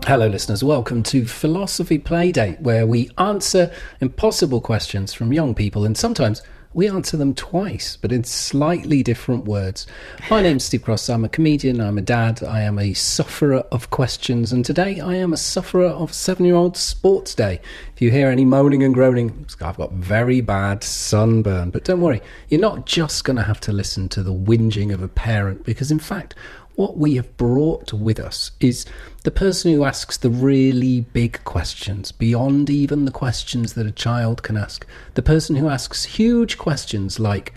Hello listeners, welcome to Philosophy Playdate, where we answer impossible questions from young people, and sometimes we answer them twice, but in slightly different words. My name's Steve Cross, I'm a comedian, I'm a dad, I am a sufferer of questions, and today I am a sufferer of 7-year-old sports day. If you hear any moaning and groaning, I've got very bad sunburn, but don't worry, you're not just going to have to listen to the whinging of a parent, because in fact, what we have brought with us is the person who asks the really big questions, beyond even the questions that a child can ask. The person who asks huge questions like,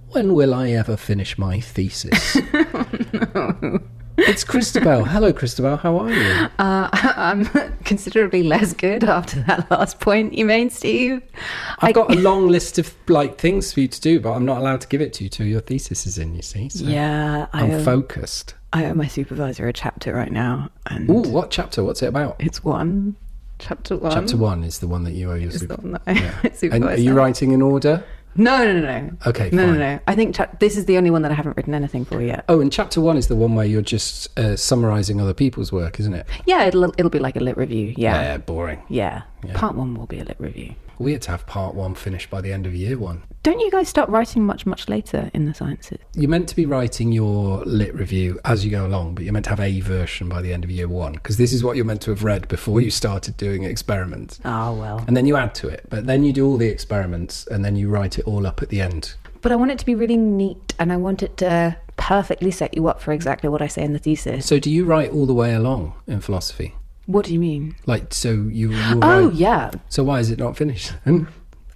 when will I ever finish my thesis? No. It's Christabel. Hello, Christabel. How are you? I'm considerably less good after that last point you made, Steve. I've got a long list of things for you to do, but I'm not allowed to give it to you till your thesis is in, you see. So yeah, I'm focused. I owe my supervisor a chapter right now. And ooh, what chapter? What's it about? It's one. Chapter 1. Chapter 1 is the one that you owe your supervisor. Yeah. And are you writing in order? No. Okay, no, fine. No. I think this is the only one that I haven't written anything for yet. Oh, and chapter 1 is the one where you're just summarising other people's work, isn't it? Yeah, it'll be like a lit review. Yeah, boring. Yeah. Part 1 will be a lit review. We had to have part 1 finished by the end of year 1. Don't you guys start writing much later in the sciences? You're meant to be writing your lit review as you go along, but you're meant to have a version by the end of year 1, because this is what you're meant to have read before you started doing experiments. Oh, well. And then you add to it, but then you do all the experiments, and then you write it all up at the end. But I want it to be really neat, and I want it to perfectly set you up for exactly what I say in the thesis. So do you write all the way along in philosophy? What do you mean? Like, so you Oh, write... yeah. So why is it not finished?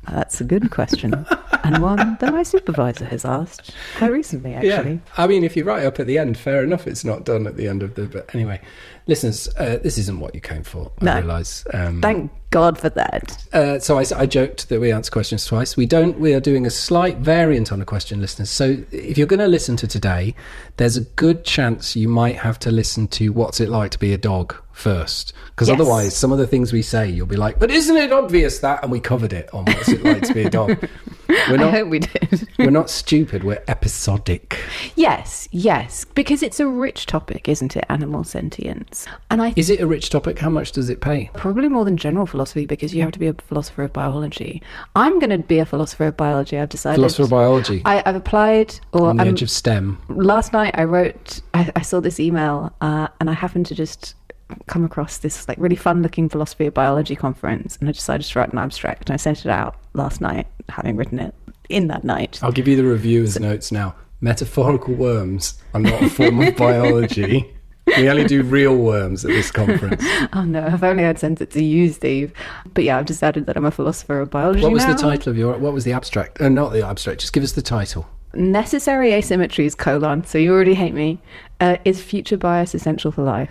That's a good question. And one that my supervisor has asked quite recently, actually. Yeah. I mean, if you write up at the end, fair enough, it's not done at the end of the... But anyway, listeners, this isn't what you came for, I realise. Thank God for that. So I joked that we answer questions twice. We don't. We are doing a slight variant on a question, listeners. So if you're going to listen to today, there's a good chance you might have to listen to What's It Like to Be a Dog first, because otherwise some of the things we say you'll be like, but isn't it obvious that? And we covered it on What's It Like to Be a Dog. I hope we did. We're not stupid, we're episodic. Yes, because it's a rich topic, isn't it? Animal sentience. And is it a rich topic? How much does it pay? Probably more than general philosophy, because you have to be a philosopher of biology. I'm going to be a philosopher of biology, I've decided. Philosopher of biology? I've applied. On the edge of STEM. Last night I saw this email and I happened to just come across this like really fun looking philosophy of biology conference, and I decided to write an abstract, and I sent it out last night, having written it in that night. I'll give you the reviewer's notes now. Metaphorical worms are not a form of biology. We only do real worms at this conference. Oh no, if only I'd sent it to you, Steve. But yeah, I've decided that I'm a philosopher of biology. What was now. the title of what was the abstract? Not the abstract, just give us the title. Necessary asymmetries, so you already hate me. Is future bias essential for life? ?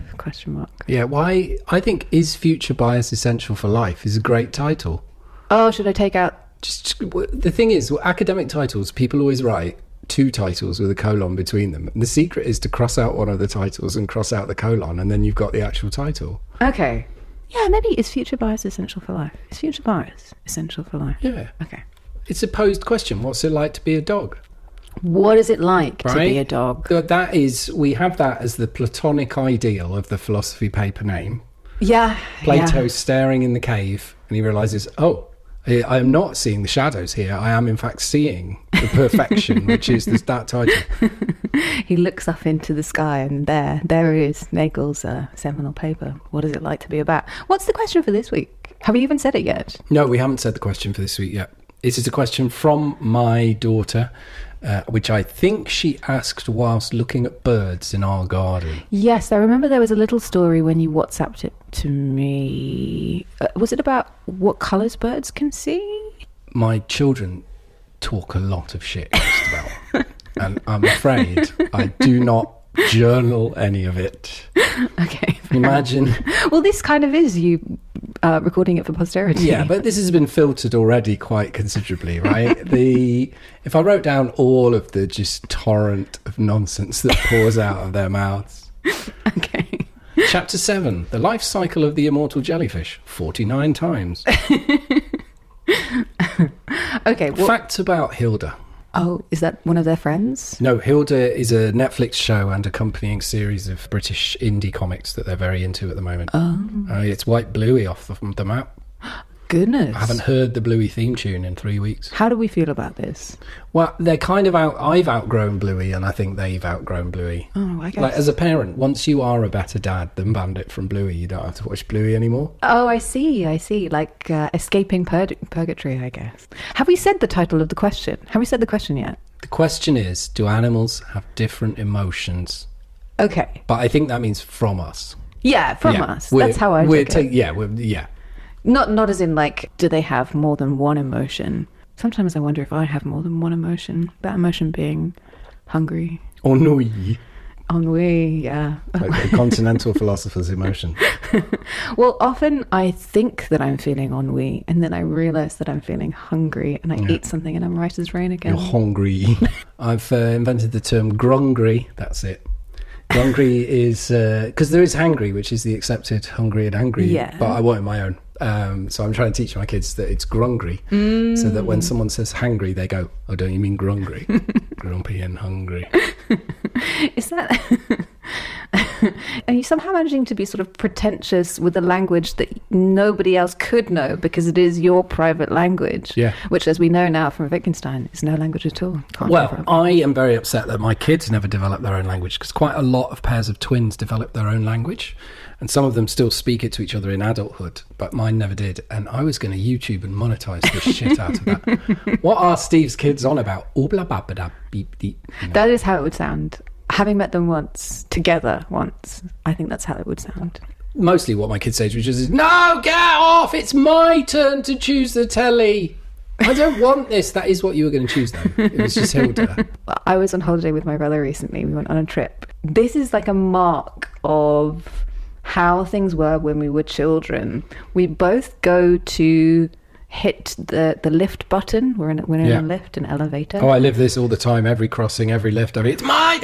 Yeah, why? I think Is Future Bias Essential for Life is a great title. Oh, should I take out... Just the thing is, academic titles, people always write 2 titles with a colon between them. And the secret is to cross out one of the titles and cross out the colon, and then you've got the actual title. Okay. Yeah, maybe is future bias essential for life? Is future bias essential for life? Yeah. Okay. It's a posed question. What's it like to be a dog? What is it like to be a dog? That is, we have that as the platonic ideal of the philosophy paper name. Yeah. Plato staring in the cave, and he realises, oh, I am not seeing the shadows here. I am, in fact, seeing the perfection, which is that title. He looks up into the sky, and there is Nagel's seminal paper. What is it like to be a bat? What's the question for this week? Have we even said it yet? No, we haven't said the question for this week yet. This is a question from my daughter, which I think she asked whilst looking at birds in our garden. Yes, I remember there was a little story when you WhatsApped it to me. Was it about what colours birds can see? My children talk a lot of shit just about, and I'm afraid I do not journal any of it. Okay. Imagine. Well, this kind of is you recording it for posterity. Yeah, but this has been filtered already quite considerably, right? If I wrote down all of the just torrent of nonsense that pours out of their mouths. Okay. Chapter 7, the life cycle of the immortal jellyfish, 49 times. Okay. Facts about Hilda. Oh, is that one of their friends? No, Hilda is a Netflix show and accompanying series of British indie comics that they're very into at the moment. It's White Bluey off the map. Goodness. I haven't heard the Bluey theme tune in 3 weeks. How do we feel about this? Well, they're kind of out. I've outgrown Bluey, and I think they've outgrown Bluey. Oh, I guess. Like, as a parent, once you are a better dad than Bandit from Bluey, you don't have to watch Bluey anymore. Oh, I see. Like escaping purgatory, I guess. Have we said the title of the question? Have we said the question yet? The question is, do animals have different emotions? Okay. But I think that means from us. Yeah, from us. That's how I take it. Yeah. Not as in, like, do they have more than one emotion? Sometimes I wonder if I have more than one emotion. That emotion being hungry. Ennui. Ennui, yeah. Like a continental philosopher's emotion. Well, often I think that I'm feeling ennui, and then I realise that I'm feeling hungry, and I eat something and I'm right as rain again. You're hungry. I've invented the term grongry. That's it. Grongry is... because there is hangry, which is the accepted hungry and angry. Yeah. But I wanted my own. So I'm trying to teach my kids that it's grongry, so that when someone says hangry, they go, "Oh, don't you mean grongry?" Grumpy and hungry. Is that... Are you somehow managing to be sort of pretentious with a language that nobody else could know because it is your private language? Yeah. Which, as we know now from Wittgenstein, is no language at all. Well, I am very upset that my kids never developed their own language, because quite a lot of pairs of twins develop their own language, and some of them still speak it to each other in adulthood, but mine never did. And I was going to YouTube and monetize the shit out of that. What are Steve's kids on about? Oh, blah, blah, blah, beep, beep. You know. That is how it would sound. Having met them together once, I think that's how it would sound. Mostly what my kids say, which is, "No, get off! It's my turn to choose the telly. I don't want this." That is what you were going to choose, though. It was just Hilda. I was on holiday with my brother recently. We went on a trip. This is like a mark of how things were when we were children. We both go to hit the lift button. We're in a lift, an elevator. Oh, I live this all the time. Every crossing, every lift. I mean, it's mine.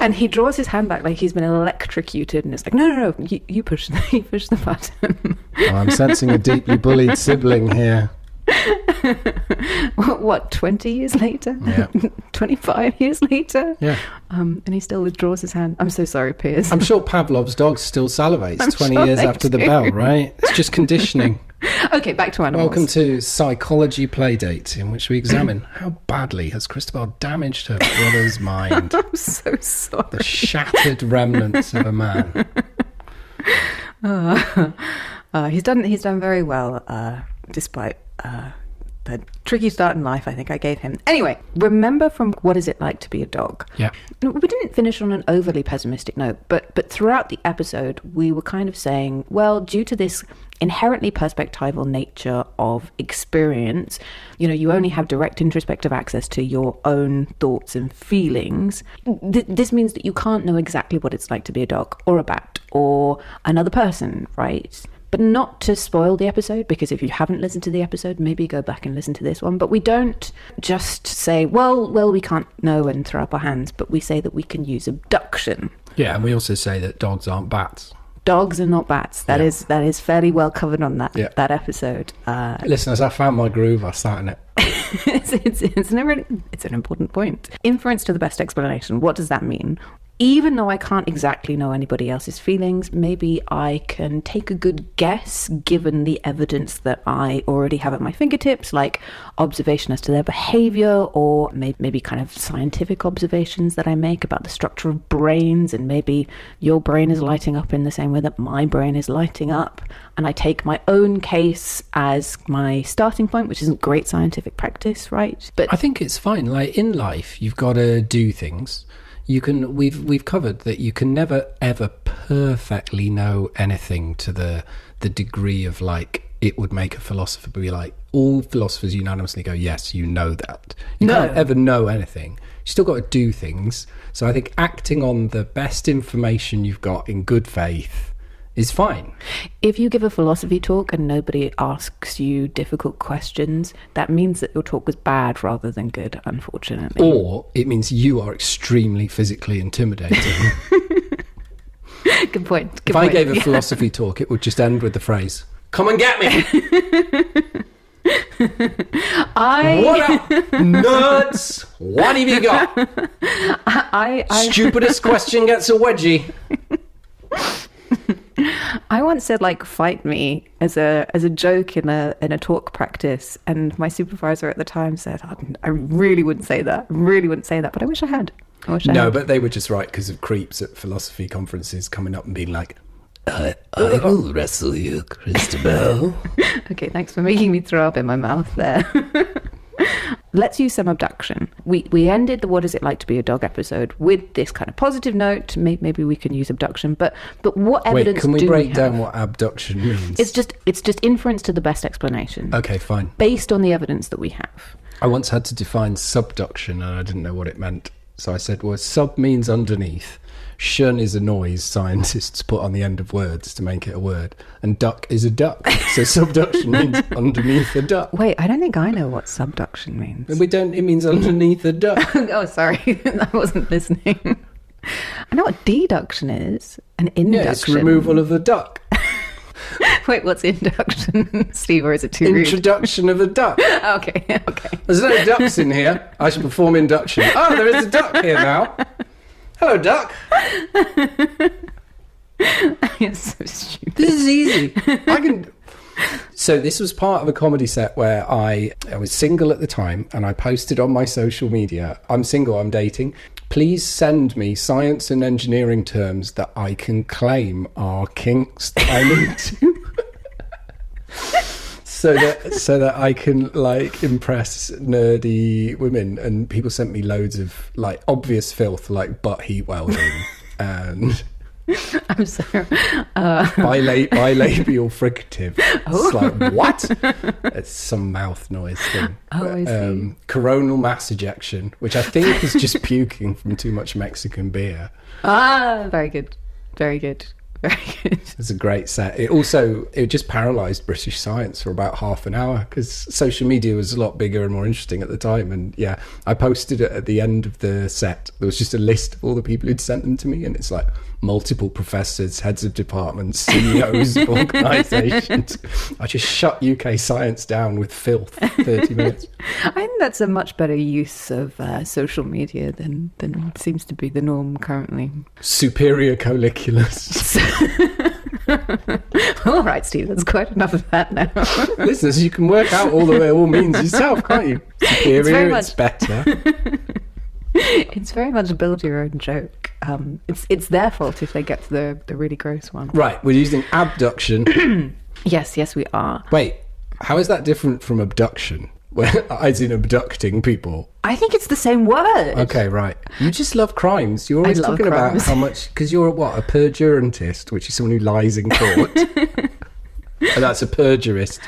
And he draws his hand back like he's been electrocuted, and it's like, no, you push the button. Oh, I'm sensing a deeply bullied sibling here. What, 20 years later? Yeah. 25 years later? Yeah. And he still withdraws his hand. I'm so sorry, Piers. I'm sure Pavlov's dog still salivates I'm 20 sure years they after the do. bell, right? It's just conditioning. Okay, back to animals. Welcome to Psychology Playdate, in which we examine how badly has Christabel damaged her brother's mind. I'm so sorry. The shattered remnants of a man. He's done very well, despite the tricky start in life I think I gave him. Anyway, remember from What Is It Like to Be a Dog? Yeah. We didn't finish on an overly pessimistic note, but throughout the episode we were kind of saying, well, due to this inherently perspectival nature of experience, you only have direct introspective access to your own thoughts and feelings. This means that you can't know exactly what it's like to be a dog or a bat or another person, right? But not to spoil the episode, because if you haven't listened to the episode, maybe go back and listen to this one. But we don't just say, well, we can't know and throw up our hands, but we say that we can use abduction. Yeah, and we also say that dogs aren't bats. Dogs are not bats. That is fairly well covered on that episode. Listeners, I found my groove. I sat in it. It's an important point. Inference to the best explanation. What does that mean? Even though I can't exactly know anybody else's feelings, maybe I can take a good guess given the evidence that I already have at my fingertips, like observation as to their behaviour, or maybe kind of scientific observations that I make about the structure of brains, and maybe your brain is lighting up in the same way that my brain is lighting up, and I take my own case as my starting point, which isn't great scientific practice, right? But I think it's fine. Like, in life, you've got to do things. We've covered that you can never ever perfectly know anything to the degree of, like, it would make a philosopher be like, all philosophers unanimously go, yes, you know that. You can't ever know anything. You still got to do things. So I think acting on the best information you've got in good faith is fine. If you give a philosophy talk and nobody asks you difficult questions, that means that your talk was bad rather than good, unfortunately. Or it means you are extremely physically intimidating. Good point. If I gave a philosophy talk, it would just end with the phrase, "Come and get me." What up, nerds? What have you got? Stupidest question gets a wedgie. I once said, like, fight me as a joke in a talk practice, and my supervisor at the time said, I really wouldn't say that. But I wish I had. No, but they were just right because of creeps at philosophy conferences coming up and being like, I will wrestle you, Christabel. Okay, thanks for making me throw up in my mouth there. Let's use some abduction. We ended the "What is it like to be a dog" episode with this kind of positive note. Maybe we can use abduction, but what evidence? Wait, can we break down what abduction means? It's just inference to the best explanation. Okay, fine. Based on the evidence that we have. I once had to define subduction and I didn't know what it meant. So I said, well, sub means underneath. Shun is a noise scientists put on the end of words to make it a word. And duck is a duck. So subduction means underneath a duck. Wait, I don't think I know what subduction means. It means underneath a duck. Oh, sorry. I wasn't listening. I know what deduction is. An induction. Yeah, it's removal of the duck. Wait, what's induction, Steve, or is it too rude? Introduction of a duck. Okay. There's no ducks in here. I should perform induction. Oh, there is a duck here now. Hello, duck. You're so stupid. This is easy. So this was part of a comedy set where I was single at the time, and I posted on my social media, I'm single, I'm dating. Please send me science and engineering terms that I can claim are kinks that I'm into. so that I can, like, impress nerdy women. And people sent me loads of, like, obvious filth, like butt heat welding and I'm sorry. Bilabial fricative. Oh. It's like, what? It's some mouth noise thing. Oh, I see. Coronal mass ejection, which I think is just puking from too much Mexican beer. Very good. It's a great set. It just paralysed British science for about half an hour because social media was a lot bigger and more interesting at the time. And yeah, I posted it at the end of the set. There was just a list of all the people who'd sent them to me, and it's like multiple professors, heads of departments, CEOs of organisations. I just shut UK science down with filth 30 minutes. I think that's a much better use of social media than seems to be the norm currently. Superior colliculus. All right, Steve, that's quite enough of that now. Listeners, you can work out all the all means yourself, can't you? Superior, it's better. It's very much build your own joke. It's their fault if they get to the really gross one. Right, we're using abduction. Yes, we are. Wait, how is that different from abduction? As in abducting people? I think it's the same word. Okay, right. You just love crimes. You're always talking about how much... Because you're a perjurantist, which is someone who lies in court. And that's a perjurist,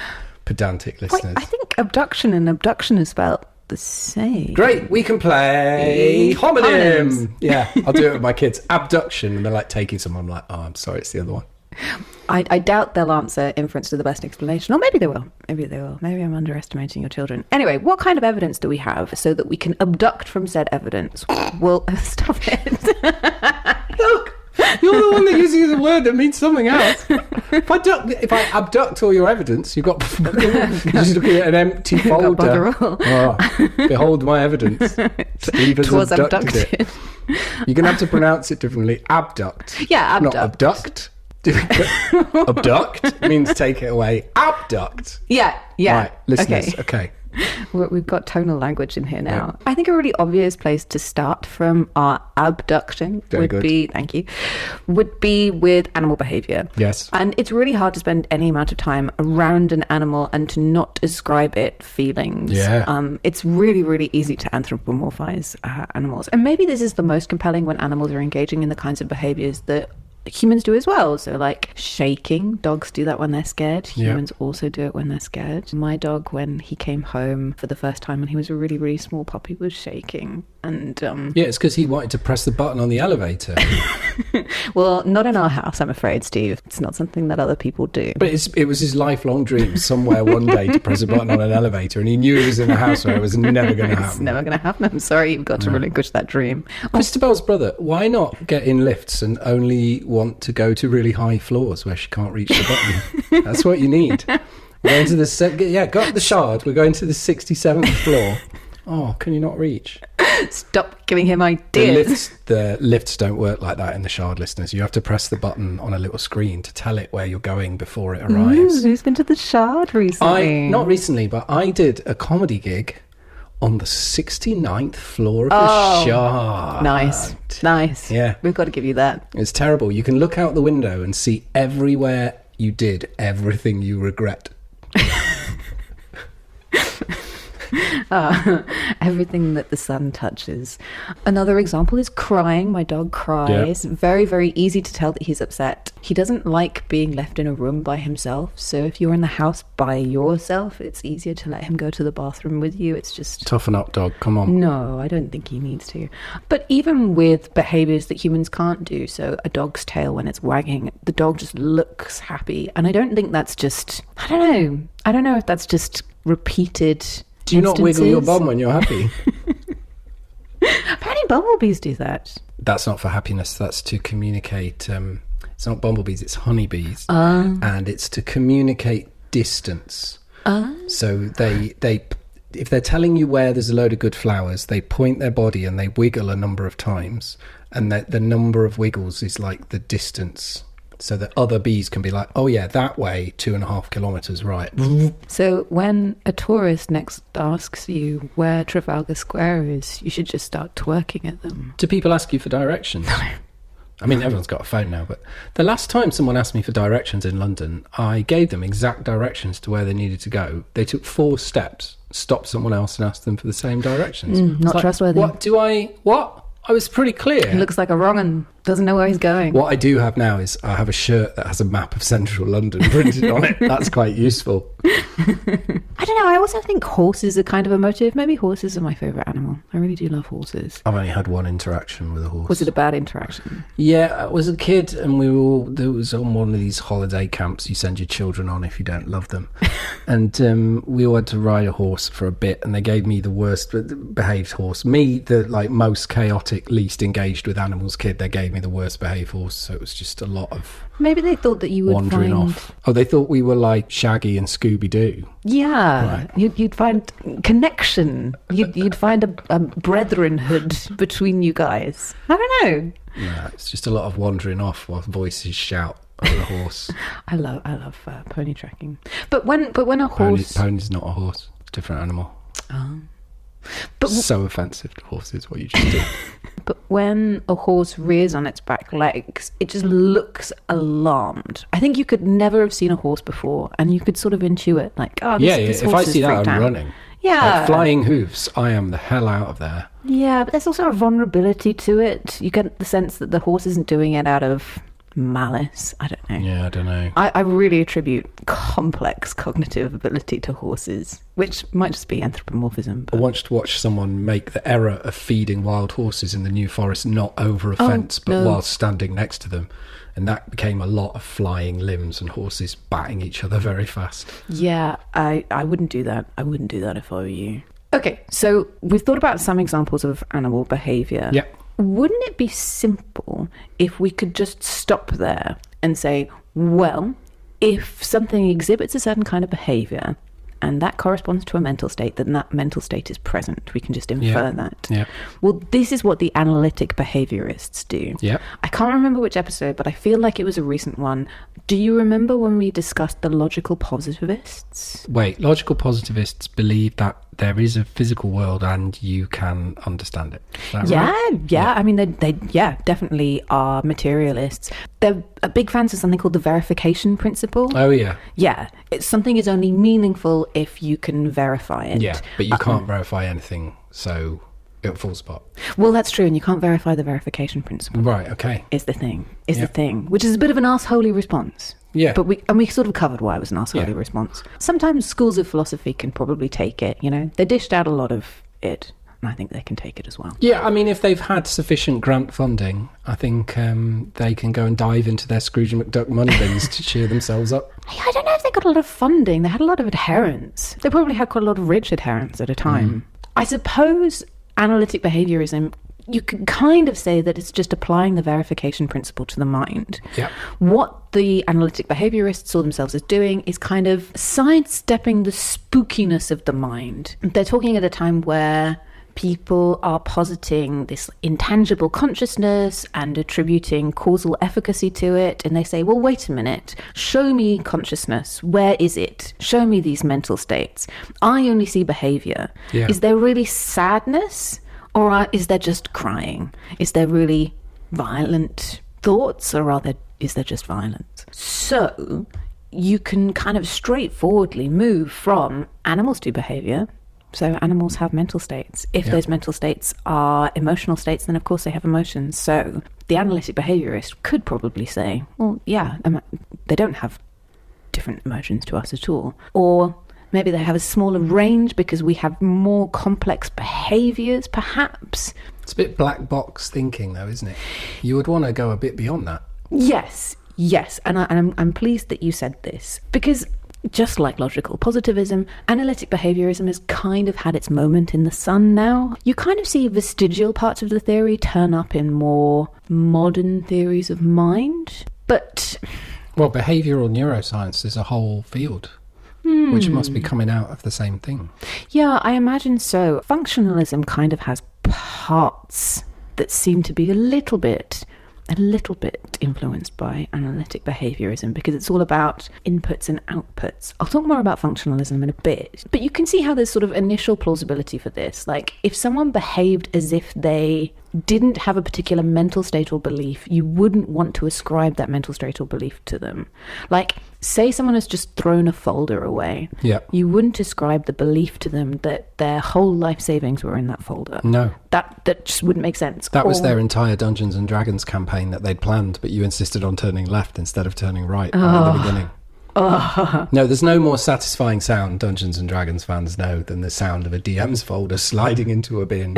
pedantic listeners. Wait, I think abduction and abduction is spelled the same. Great, we can play homonym. Yeah, I'll do it with my kids. Abduction, and they're like taking someone. I'm like, oh, I'm sorry, it's the other one. I doubt they'll answer inference to the best explanation, or maybe they will. Maybe I'm underestimating your children. Anyway, what kind of evidence do we have so that we can abduct from said evidence? Well, stop it. Look, you're the one that uses the word that means something else. If I abduct all your evidence, you're just looking at an empty folder. Oh, behold my evidence. Steve has abducted it. You're going to have to pronounce it differently. Abduct. Yeah, abduct. Not abduct. Abduct means take it away. Abduct. Yeah. Right, listeners. Okay. We've got tonal language in here now. Yeah. I think a really obvious place to start from our abduction would be with animal behaviour. Yes. And it's really hard to spend any amount of time around an animal and to not ascribe it feelings. Yeah. It's really, really easy to anthropomorphize animals. And maybe this is the most compelling when animals are engaging in the kinds of behaviours that humans do as well. So like shaking, dogs do that when they're scared. Humans also do it when they're scared. My dog, when he came home for the first time and he was a really, really small puppy, was shaking. And yeah, it's because he wanted to press the button on the elevator. Well, not in our house, I'm afraid, Steve. It's not something that other people do. But it was his lifelong dream somewhere one day to press a button on an elevator, and he knew it was in a house where it was never going to happen. It's never going to happen. I'm sorry, you've got to relinquish that dream. Christabel's brother, why not get in lifts and only want to go to really high floors where she can't reach the button? That's what you need. We're going to the go up the Shard. We're going to the 67th floor. Oh, can you not reach? Stop giving him ideas. The lifts don't work like that in the Shard, listeners. You have to press the button on a little screen to tell it where you're going before it arrives. Who's been to the Shard recently? Not recently, but I did a comedy gig on the 69th floor of the Shard. Nice. Yeah. We've got to give you that. It's terrible. You can look out the window and see everywhere you did everything you regret. Everything that the sun touches. Another example is crying. My dog cries. Yeah. Very, very easy to tell that he's upset. He doesn't like being left in a room by himself. So if you're in the house by yourself, it's easier to let him go to the bathroom with you. It's just... Toughen up, dog. Come on. No, I don't think he needs to. But even with behaviours that humans can't do, so a dog's tail when it's wagging, the dog just looks happy. And I don't think that's just... I don't know if that's just repeated... Do you not wiggle your bum when you're happy? Apparently bumblebees do that. That's not for happiness. That's to communicate. It's not bumblebees, it's honeybees. And it's to communicate distance. So they if they're telling you where there's a load of good flowers, they point their body and they wiggle a number of times. And the number of wiggles is like the distance. So that other bees can be like, oh yeah, that way, 2.5 kilometres, right. So when a tourist next asks you where Trafalgar Square is, you should just start twerking at them. Do people ask you for directions? I mean, everyone's got a phone now, but the last time someone asked me for directions in London, I gave them exact directions to where they needed to go. They took 4 steps, stopped someone else and asked them for the same directions. Not trustworthy. What? I was pretty clear. He looks like a wrong and doesn't know where he's going. What I do have now is I have a shirt that has a map of central London printed on it. That's quite useful. I don't know. I also think horses are kind of emotive. Maybe horses are my favourite animal. I really do love horses. I've only had one interaction with a horse. Was it a bad interaction? Yeah, I was a kid and there was on one of these holiday camps you send your children on if you don't love them. And we all had to ride a horse for a bit and they gave me the worst behaved horse. Me, the most chaotic, least engaged with animals kid, they gave me the worst behaved horse. So it was just a lot of... Maybe they thought that you would wandering off. Oh, they thought we were like Shaggy and Scooby-Doo. Yeah, right. You'd find connection. You'd find a brethrenhood between you guys. I don't know. Yeah, it's just a lot of wandering off while voices shout at the horse. I love pony tracking. But when a horse... Pony's not a horse. It's a different animal. Oh. So offensive to horses, what you just did. But when a horse rears on its back legs, it just looks alarmed. I think you could never have seen a horse before, and you could sort of intuit, like, this if horse I see that, I'm running. Yeah. Like flying hoofs, I am the hell out of there. Yeah, but there's also a vulnerability to it. You get the sense that the horse isn't doing it out of malice. I don't know. Yeah, I don't know. I really attribute complex cognitive ability to horses, which might just be anthropomorphism. But... I once watched someone make the error of feeding wild horses in the New Forest, not over a fence, but while standing next to them. And that became a lot of flying limbs and horses batting each other very fast. Yeah, I wouldn't do that. I wouldn't do that if I were you. Okay, so we've thought about some examples of animal behaviour. Yeah. Wouldn't it be simple if we could just stop there and say, well, if something exhibits a certain kind of behaviour and that corresponds to a mental state, then that mental state is present. We can just infer that. Yeah. Well, this is what the analytic behaviourists do. Yeah. I can't remember which episode, but I feel like it was a recent one. Do you remember when we discussed the logical positivists? Wait, logical positivists believe that there is a physical world and you can understand it. Is that right? Yeah. I mean, they definitely are materialists. They're big fans of something called the verification principle. Oh, yeah. Yeah. Something is only meaningful if you can verify it. Yeah, but you can't verify anything, so it falls apart. Well, that's true, and you can't verify the verification principle. Right, okay. Is the thing, which is a bit of an arseholey response. Yeah. But we sort of covered why it was an arsehole response. Sometimes schools of philosophy can probably take it, They dished out a lot of it, and I think they can take it as well. Yeah, I mean, if they've had sufficient grant funding, I think they can go and dive into their Scrooge McDuck money bins to cheer themselves up. I don't know if they got a lot of funding. They had a lot of adherents. They probably had quite a lot of rich adherents at a time. I suppose analytic behaviourism, you can kind of say that it's just applying the verification principle to the mind. Yeah. What the analytic behaviourists saw themselves as doing is kind of sidestepping the spookiness of the mind. They're talking at a time where people are positing this intangible consciousness and attributing causal efficacy to it. And they say, well, wait a minute, show me consciousness. Where is it? Show me these mental states. I only see behaviour. Yeah. Is there really sadness? Or is there just crying? Is there really violent thoughts? Or is there just violence? So you can kind of straightforwardly move from animals do behaviour. So animals have mental states. If those mental states are emotional states, then of course they have emotions. So the analytic behaviourist could probably say, well, yeah, they don't have different emotions to us at all. Or maybe they have a smaller range because we have more complex behaviours, perhaps. It's a bit black box thinking, though, isn't it? You would want to go a bit beyond that. Yes. And I'm pleased that you said this, because just like logical positivism, analytic behaviourism has kind of had its moment in the sun now. You kind of see vestigial parts of the theory turn up in more modern theories of mind. But well, behavioural neuroscience is a whole field, which must be coming out of the same thing. Yeah, I imagine so. Functionalism kind of has parts that seem to be a little bit influenced by analytic behaviorism, because it's all about inputs and outputs. I'll talk more about functionalism in a bit, but you can see how there's sort of initial plausibility for this. Like, if someone behaved as if they didn't have a particular mental state or belief, you wouldn't want to ascribe that mental state or belief to them. Like, say someone has just thrown a folder away. Yeah. You wouldn't ascribe the belief to them that their whole life savings were in that folder. No. That just wouldn't make sense. That was their entire Dungeons and Dragons campaign that they'd planned, but you insisted on turning left instead of turning right at the beginning. No, there's no more satisfying sound, Dungeons and Dragons fans know, than the sound of a DM's folder sliding into a bin.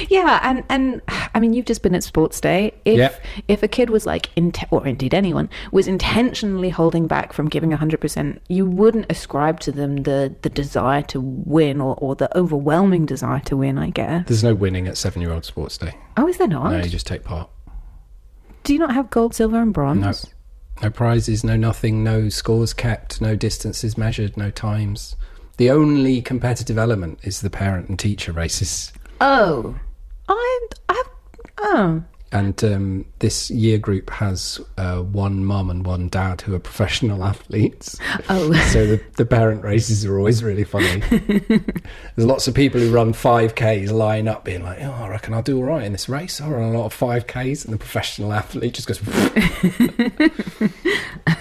Yeah, and I mean, you've just been at sports day. If a kid was like, or indeed anyone, was intentionally holding back from giving 100%, you wouldn't ascribe to them the desire to win or the overwhelming desire to win, I guess. There's no winning at 7-year-old sports day. Oh, is there not? No, you just take part. Do you not have gold, silver and bronze? No. No prizes, no nothing, no scores kept, no distances measured, no times. The only competitive element is the parent and teacher races. Oh. And this year group has one mum and one dad who are professional athletes. Oh. So the parent races are always really funny. There's lots of people who run 5Ks line up being like, oh, I reckon I'll do all right in this race. I run a lot of 5Ks. And the professional athlete just goes...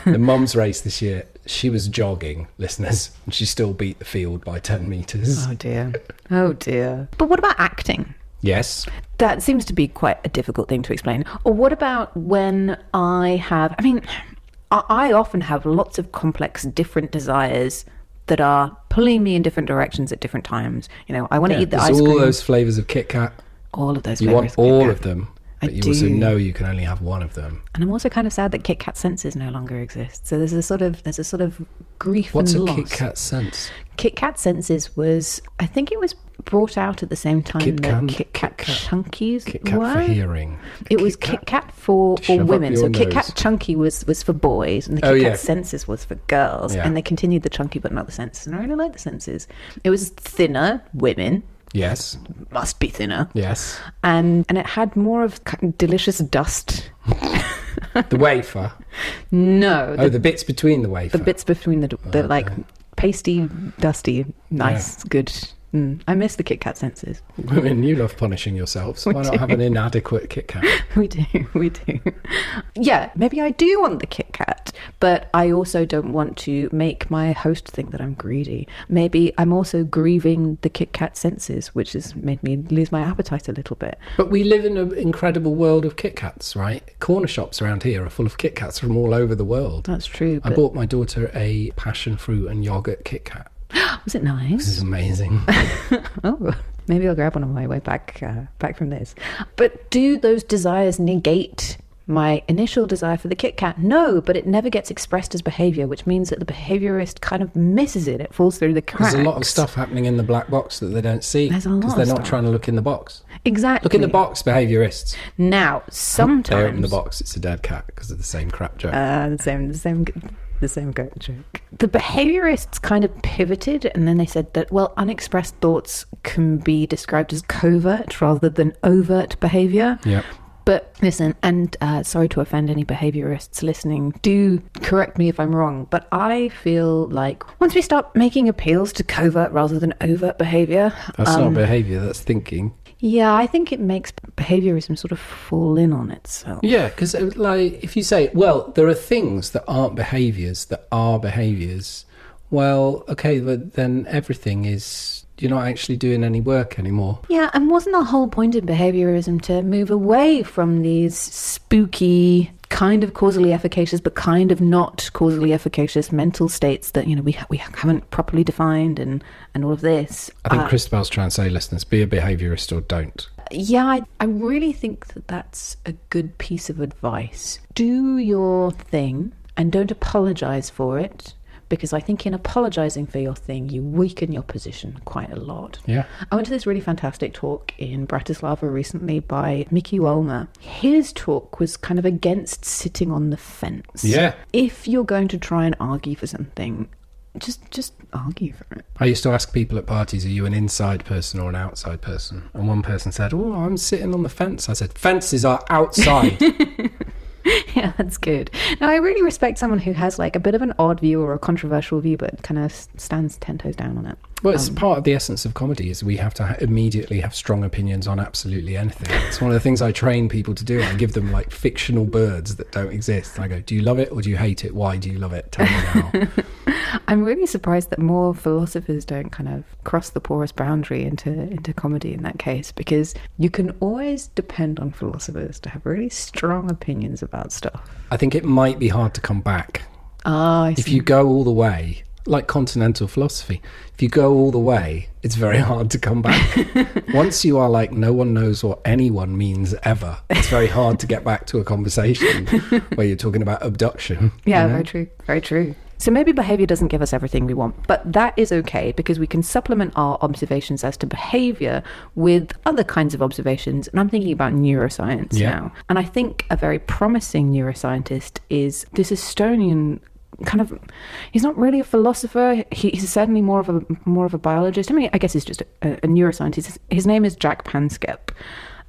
The mum's race this year, she was jogging, listeners, and she still beat the field by 10 metres. Oh, dear. Oh, dear. But what about acting? Yes. That seems to be quite a difficult thing to explain. Or what about when I often have lots of complex, different desires that are pulling me in different directions at different times. You know, I want to eat the ice cream. All those flavours of Kit Kat. All of those flavours. You want all of them. But you do. Also know you can only have one of them. And I'm also kind of sad that Kit Kat senses no longer exist. So there's a sort of grief What's and loss. What's a Kit Kat sense? Kit Kat senses was, I think it was brought out at the same time that Kit Kat Chunkies Kit Kat were. For hearing. It was Kit Kat for women. So Kit Kat Chunky was for boys, and the Kit Kat Senses was for girls. Yeah. And they continued the Chunky but not the Senses. And I really like the Senses. It was thinner women. Yes. Must be thinner. Yes. And it had more of delicious dust. The wafer? No. The bits between the wafer. The bits between the like pasty, dusty, nice, good. I miss the Kit Kat senses. Women, you love punishing yourselves. Why not have an inadequate Kit Kat? We do. Yeah, maybe I do want the Kit Kat, but I also don't want to make my host think that I'm greedy. Maybe I'm also grieving the Kit Kat senses, which has made me lose my appetite a little bit. But we live in an incredible world of Kit Kats, right? Corner shops around here are full of Kit Kats from all over the world. That's true. I bought my daughter a passion fruit and yoghurt Kit Kat. Was it nice? This is amazing. Oh, maybe I'll grab one on my way back from this. But do those desires negate My initial desire for the Kit Kat, no, but it never gets expressed as behaviour, which means that the behaviourist kind of misses it. It falls through the cracks. There's a lot of stuff happening in the black box that they don't see. There's a lot because they're not stuff. trying to look in the box. Exactly. Look in the box, behaviourists. Now, sometimes... They open the box, it's a dead cat because of the same crap joke. The same goat joke. The behaviourists kind of pivoted, and then they said that, well, unexpressed thoughts can be described as covert rather than overt behaviour. Yep. But listen, and sorry to offend any behaviourists listening, do correct me if I'm wrong, but I feel like once we start making appeals to covert rather than overt behaviour... That's not behaviour, that's thinking. Yeah, I think it makes behaviourism sort of fall in on itself. Yeah, because like if you say, well, there are things that aren't behaviours that are behaviours, well, okay, but then everything is... You're not actually doing any work anymore. Yeah, and wasn't the whole point of behaviourism to move away from these spooky, kind of causally efficacious, but kind of not causally efficacious mental states that, you know, we haven't properly defined and all of this? I think Christabel's trying to say, listeners, be a behaviourist or don't. Yeah, I really think that that's a good piece of advice. Do your thing and don't apologise for it. Because I think in apologising for your thing, you weaken your position quite a lot. Yeah. I went to this really fantastic talk in Bratislava recently by Mickey Wellner. His talk was kind of against sitting on the fence. Yeah. If you're going to try and argue for something, just argue for it. I used to ask people at parties, are you an inside person or an outside person? And one person said, oh, I'm sitting on the fence. I said, fences are outside. Yeah, that's good. Now, I really respect someone who has like a bit of an odd view or a controversial view, but kind of stands 10 toes down on it. Well, it's part of the essence of comedy is we have to immediately have strong opinions on absolutely anything. It's one of the things I train people to do. I give them like fictional birds that don't exist. I go, do you love it or do you hate it? Why do you love it? Tell me now. I'm really surprised that more philosophers don't kind of cross the porous boundary into comedy in that case, because you can always depend on philosophers to have really strong opinions about stuff. I think it might be hard to come back. I see. If you go all the way, like continental philosophy, if you go all the way, it's very hard to come back. Once you are like, no one knows what anyone means ever, it's very hard to get back to a conversation where you're talking about abduction. Yeah, you know? very true. Very true. So maybe behaviour doesn't give us everything we want, but that is okay because we can supplement our observations as to behaviour with other kinds of observations. And I'm thinking about neuroscience now. And I think a very promising neuroscientist is this Estonian kind of, he's not really a philosopher. He's certainly more of a biologist. I mean, I guess he's just a neuroscientist. His name is Jaak Panskepp.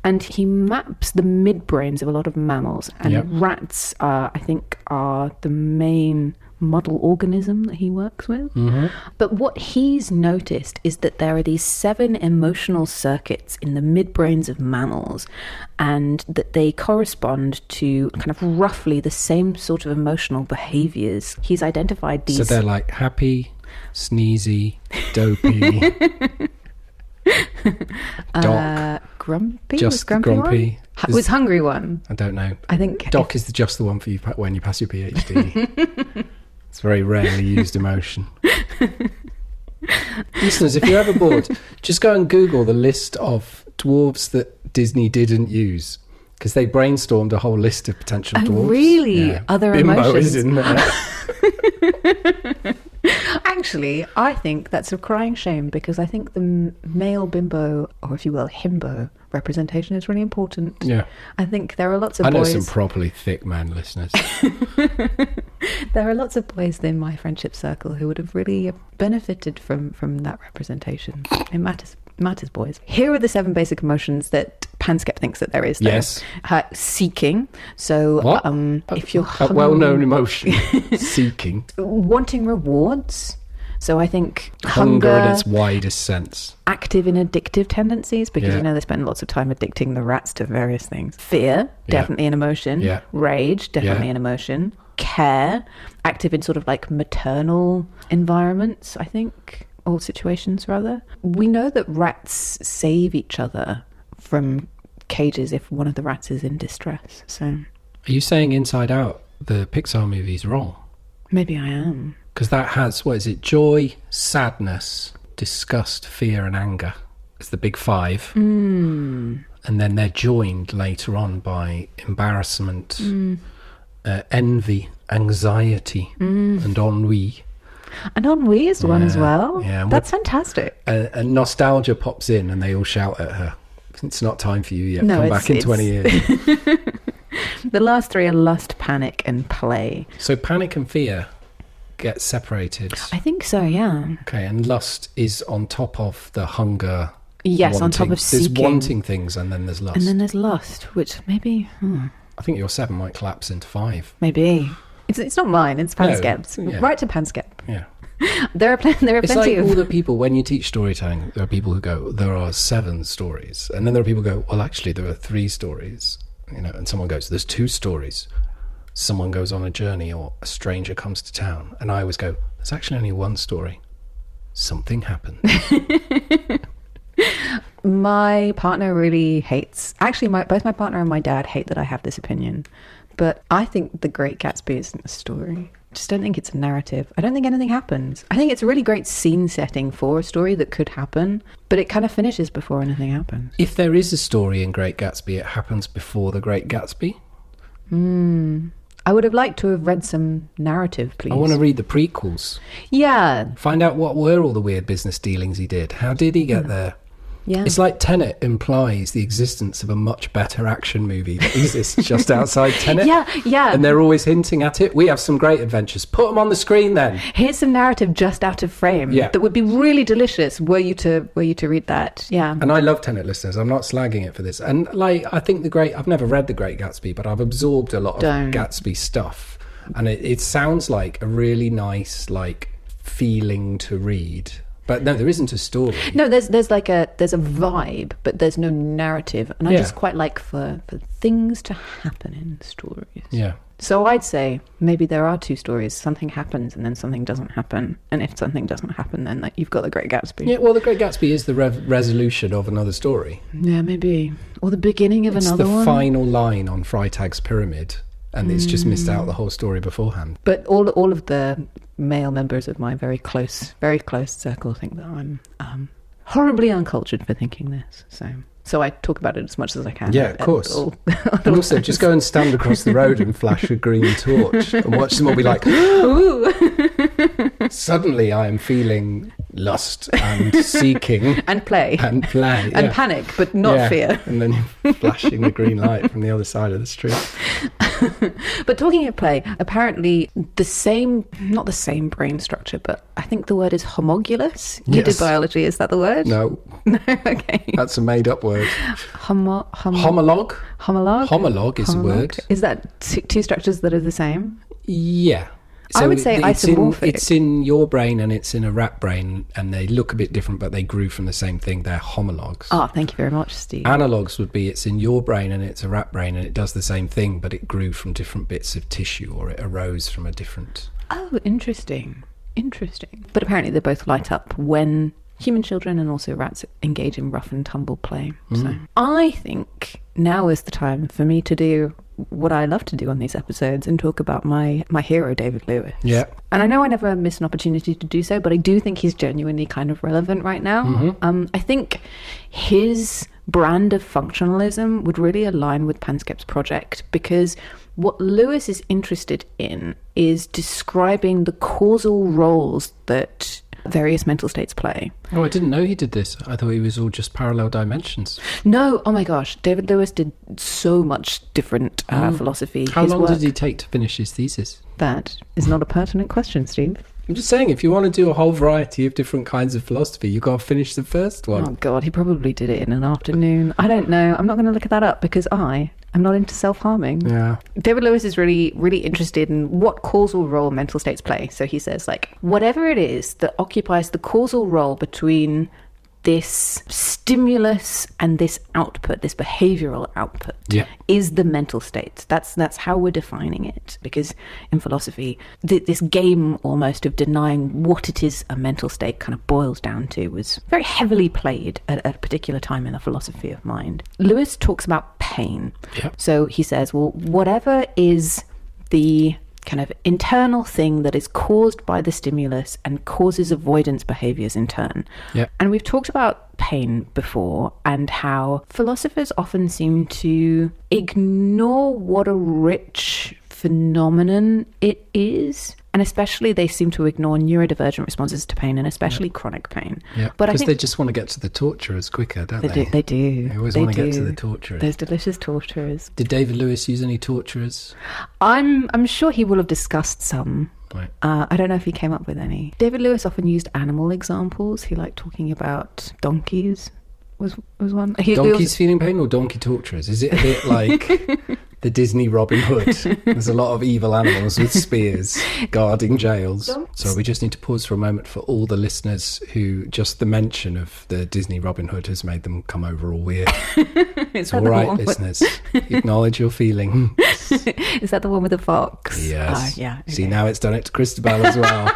And he maps the midbrains of a lot of mammals. And rats, I think, are the main model organism that he works with. Mm-hmm. But what he's noticed is that there are these 7 emotional circuits in the midbrains of mammals, and that they correspond to kind of roughly the same sort of emotional behaviours. He's identified these... So they're like happy, sneezy, dopey... Doc. Grumpy? Just was grumpy. Was hungry one? I don't know. I think Doc is just the one for you when you pass your PhD. It's a very rarely used emotion. Listeners, if you're ever bored, just go and Google the list of dwarves that Disney didn't use, because they brainstormed a whole list of potential dwarves. Really? Yeah. Other Bimbo emotions? is in there. Actually, I think that's a crying shame, because I think the male bimbo, or if you will, himbo representation is really important. Yeah. I think there are lots of boys... I know some properly thick men, listeners. There are lots of boys in my friendship circle who would have really benefited from that representation. It matters, boys. Here are the 7 basic emotions that Panskepp thinks that there is. Though. Yes. Seeking. So if you're a well-known emotion, seeking. Wanting rewards. So I think hunger in its widest sense. Active and addictive tendencies, because you know they spend lots of time addicting the rats to various things. Fear, definitely an emotion. Yeah. Rage, definitely an emotion. Care, active in sort of like maternal environments, I think, or situations rather. We know that rats save each other from cages if one of the rats is in distress. So, are you saying Inside Out, the Pixar movie, is wrong? Maybe I am. Because that has, what is it, joy, sadness, disgust, fear and anger. as the big five. And then they're joined later on by embarrassment, envy, anxiety, and ennui. And ennui is one as well. Yeah, that's fantastic. And nostalgia pops in, and they all shout at her, "It's not time for you yet. No, Come back in 20 years." The last three are lust, panic, and play. So panic and fear get separated. I think so, yeah. Okay, and lust is on top of the hunger. Yes, on top of seeking. There's wanting things, and then there's lust. And then there's lust, which maybe... I think your 7 might collapse into 5. Maybe. It's not mine, it's Panskepp's. No, yeah. Right to Panskepp. Yeah. There are It's plenty like of... all the people, when you teach storytelling, there are people who go, there are 7 stories. And then there are people who go, well, actually, there are 3 stories. You know, and someone goes, there's 2 stories. Someone goes on a journey, or a stranger comes to town. And I always go, there's actually only 1 story. Something happened. My partner really hates... Actually, both my partner and my dad hate that I have this opinion. But I think The Great Gatsby isn't a story. I just don't think it's a narrative. I don't think anything happens. I think it's a really great scene setting for a story that could happen, but it kind of finishes before anything happens. If there is a story in Great Gatsby, it happens before The Great Gatsby? I would have liked to have read some narrative, please. I want to read the prequels. Yeah. Find out what were all the weird business dealings he did. How did he get there? Yeah. It's like Tenet implies the existence of a much better action movie that exists just outside Tenet. Yeah. And they're always hinting at it. We have some great adventures. Put them on the screen then. Here's some narrative just out of frame that would be really delicious were you to read that. Yeah. And I love Tenet, listeners. I'm not slagging it for this. And I think I've never read The Great Gatsby, but I've absorbed a lot of Gatsby stuff. And it sounds like a really nice, feeling to read. But no, there isn't a story. No, there's a vibe, but there's no narrative. And I just quite like for things to happen in stories. Yeah. So I'd say maybe there are 2 stories. Something happens and then something doesn't happen. And if something doesn't happen, then you've got The Great Gatsby. Yeah, well, The Great Gatsby is the resolution of another story. Yeah, maybe. Or the beginning of another one. It's the final line on Freytag's pyramid. And it's just missed out the whole story beforehand. But all of the male members of my very close circle think that I'm horribly uncultured for thinking this. So I talk about it as much as I can. Yeah, of course. And also, just go and stand across the road and flash a green torch and watch them all be like, ooh. Suddenly I am feeling lust and seeking. And play. And panic, but not fear. And then you're flashing the green light from the other side of the street. But talking of play, apparently not the same brain structure, but I think the word is homologous. You did biology, is that the word? No. No, okay. That's a made up word. Homolog? Homolog is a word. Is that 2 structures that are the same? Yeah. So I would say isomorphic. It's in your brain and it's in a rat brain, and they look a bit different, but they grew from the same thing. They're homologs. Oh, thank you very much, Steve. Analogs would be it's in your brain and it's a rat brain, and it does the same thing, but it grew from different bits of tissue, or it arose from a different... Oh, interesting. But apparently they both light up when human children and also rats engage in rough and tumble play. So I think now is the time for me to do what I love to do on these episodes and talk about my hero, David Lewis. Yeah. And I know I never miss an opportunity to do so, but I do think he's genuinely kind of relevant right now. I think his brand of functionalism would really align with Panskepp's project, because what Lewis is interested in is describing the causal roles that various mental states play. Oh, I didn't know he did this. I thought he was all just parallel dimensions. No, oh my gosh, David Lewis did so much different philosophy. How long did he take to finish his thesis? That is not a pertinent question, Steve. I'm just saying, if you want to do a whole variety of different kinds of philosophy, you've got to finish the first one. Oh God, he probably did it in an afternoon. I don't know. I'm not going to look that up because I am not into self-harming. Yeah. David Lewis is really, really interested in what causal role mental states play. So he says, whatever it is that occupies the causal role between this stimulus and this output, this behavioural output, is the mental state. That's how we're defining it. Because in philosophy, this game almost of denying what it is a mental state kind of boils down to was very heavily played at a particular time in the philosophy of mind. Lewis talks about pain. Yep. So he says, well, whatever is the kind of internal thing that is caused by the stimulus and causes avoidance behaviours in turn. Yeah. And we've talked about pain before and how philosophers often seem to ignore what a rich phenomenon it is. And especially they seem to ignore neurodivergent responses to pain, and especially chronic pain. Yeah, but because they just want to get to the torturers quicker, don't they? They do. They always want to get to the torturers. Those delicious torturers. Did David Lewis use any torturers? I'm sure he will have discussed some. Right. I don't know if he came up with any. David Lewis often used animal examples. He liked talking about donkeys. Was one. Donkeys feeling pain or donkey torturers? Is it a bit like the Disney Robin Hood? There's a lot of evil animals with spears guarding jails. So we just need to pause for a moment for all the listeners who just the mention of the Disney Robin Hood has made them come over all weird. It's all right, listeners. Acknowledge your feelings. Is that the one with the fox? Yes. Yeah. Okay. See, now it's done it to Christabel as well.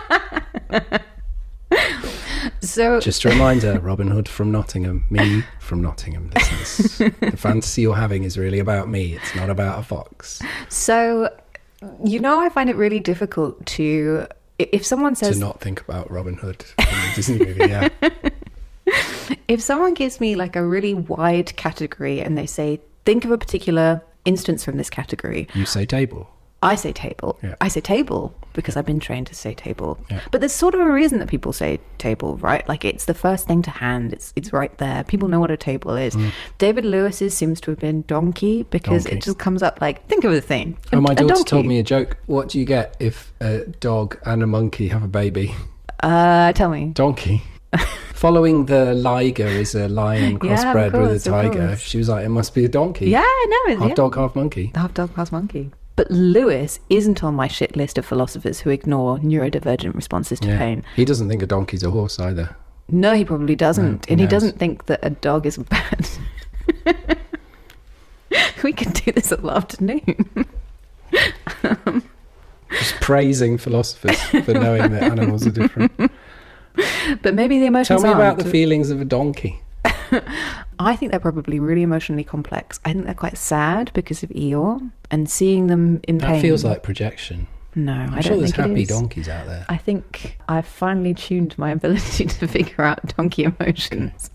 So, just a reminder, Robin Hood from Nottingham, me from Nottingham, listeners. The fantasy you're having is really about me. It's not about a fox. So, I find it really difficult to, if someone says... To not think about Robin Hood from the Disney movie, yeah. If someone gives me like a really wide category and they say, think of a particular instance from this category. You say table. I say table. Yeah. I say table because I've been trained to say table. Yeah. But there's sort of a reason that people say table, right? Like it's the first thing to hand. It's right there. People know what a table is. David Lewis's seems to have been donkey because it just comes up like, think of the thing. My daughter told me a joke. What do you get if a dog and a monkey have a baby? Tell me. Donkey. Following the liger is a lion crossbred with a tiger. She was like, it must be a donkey. Yeah, I know. Half dog, half monkey. Half dog, half monkey. But Lewis isn't on my shit list of philosophers who ignore neurodivergent responses to pain. He doesn't think a donkey's a horse either. No, he probably doesn't. No, and he doesn't think that a dog is bad. We can do this all afternoon. Just praising philosophers for knowing that animals are different. But maybe the emotions Tell me about aren't. the feelings of a donkey. I think they're probably really emotionally complex. I think they're quite sad because of Eeyore and seeing them in pain. That feels like projection. No, I'm I sure don't there's think it happy is. donkeys out there. I think I've finally tuned my ability to figure out donkey emotions.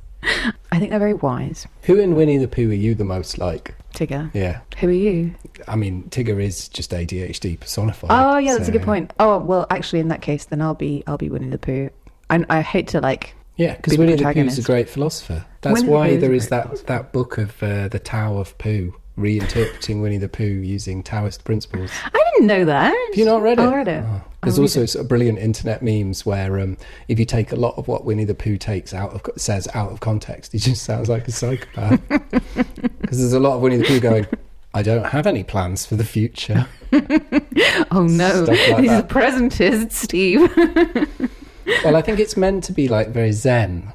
I think they're very wise. Who in Winnie the Pooh are you the most like? Tigger. Yeah. Who are you? I mean, Tigger is just ADHD personified. Oh yeah, that's a good point. Oh well, actually, in that case, then I'll be Winnie the Pooh. I hate to like. Yeah, because be Winnie the protagonist. Pooh's a great philosopher. That's Winnie the why Pooh is there a is great that book of the Tao of Pooh, reinterpreting Winnie the Pooh using Taoist principles. I didn't know that. Have you not read it? I read it. Oh. There's also sort of brilliant internet memes where if you take a lot of what Winnie the Pooh says out of context, he just sounds like a psychopath. Because there's a lot of Winnie the Pooh going, I don't have any plans for the future. Oh no, Stuff like he's that. a presentist, Steve. Well, I think it's meant to be like very zen,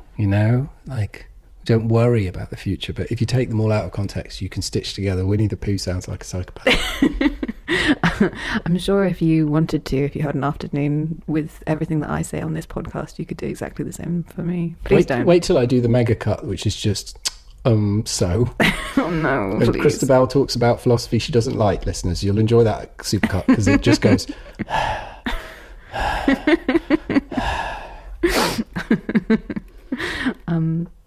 like don't worry about the future. But if you take them all out of context, you can stitch together Winnie the Pooh sounds like a psychopath. I'm sure if you wanted to, if you had an afternoon with everything that I say on this podcast, you could do exactly the same for me. Please don't. Wait till I do the mega cut, which is just so. Oh no, And please. Christabel talks about philosophy she doesn't like, listeners. You'll enjoy that supercut because it just goes.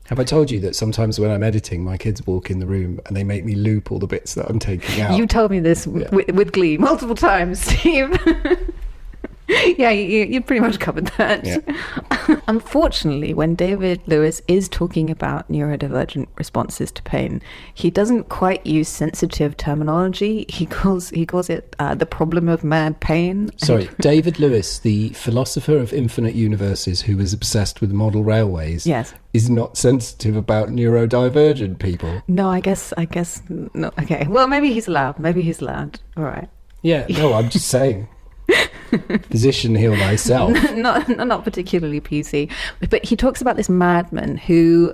Have I told you that sometimes when I'm editing, my kids walk in the room and they make me loop all the bits that I'm taking out? You told me this with glee multiple times, Steve. Yeah, you pretty much covered that. Yeah. Unfortunately, when David Lewis is talking about neurodivergent responses to pain, he doesn't quite use sensitive terminology. He calls it the problem of mad pain. Sorry, David Lewis, the philosopher of infinite universes who was obsessed with model railways, Yes. is not sensitive about neurodivergent people. No, I guess no. Okay, well, maybe he's allowed. All right. Yeah, no, I'm just saying. Position heal thyself. not particularly PC, but he talks about this madman who.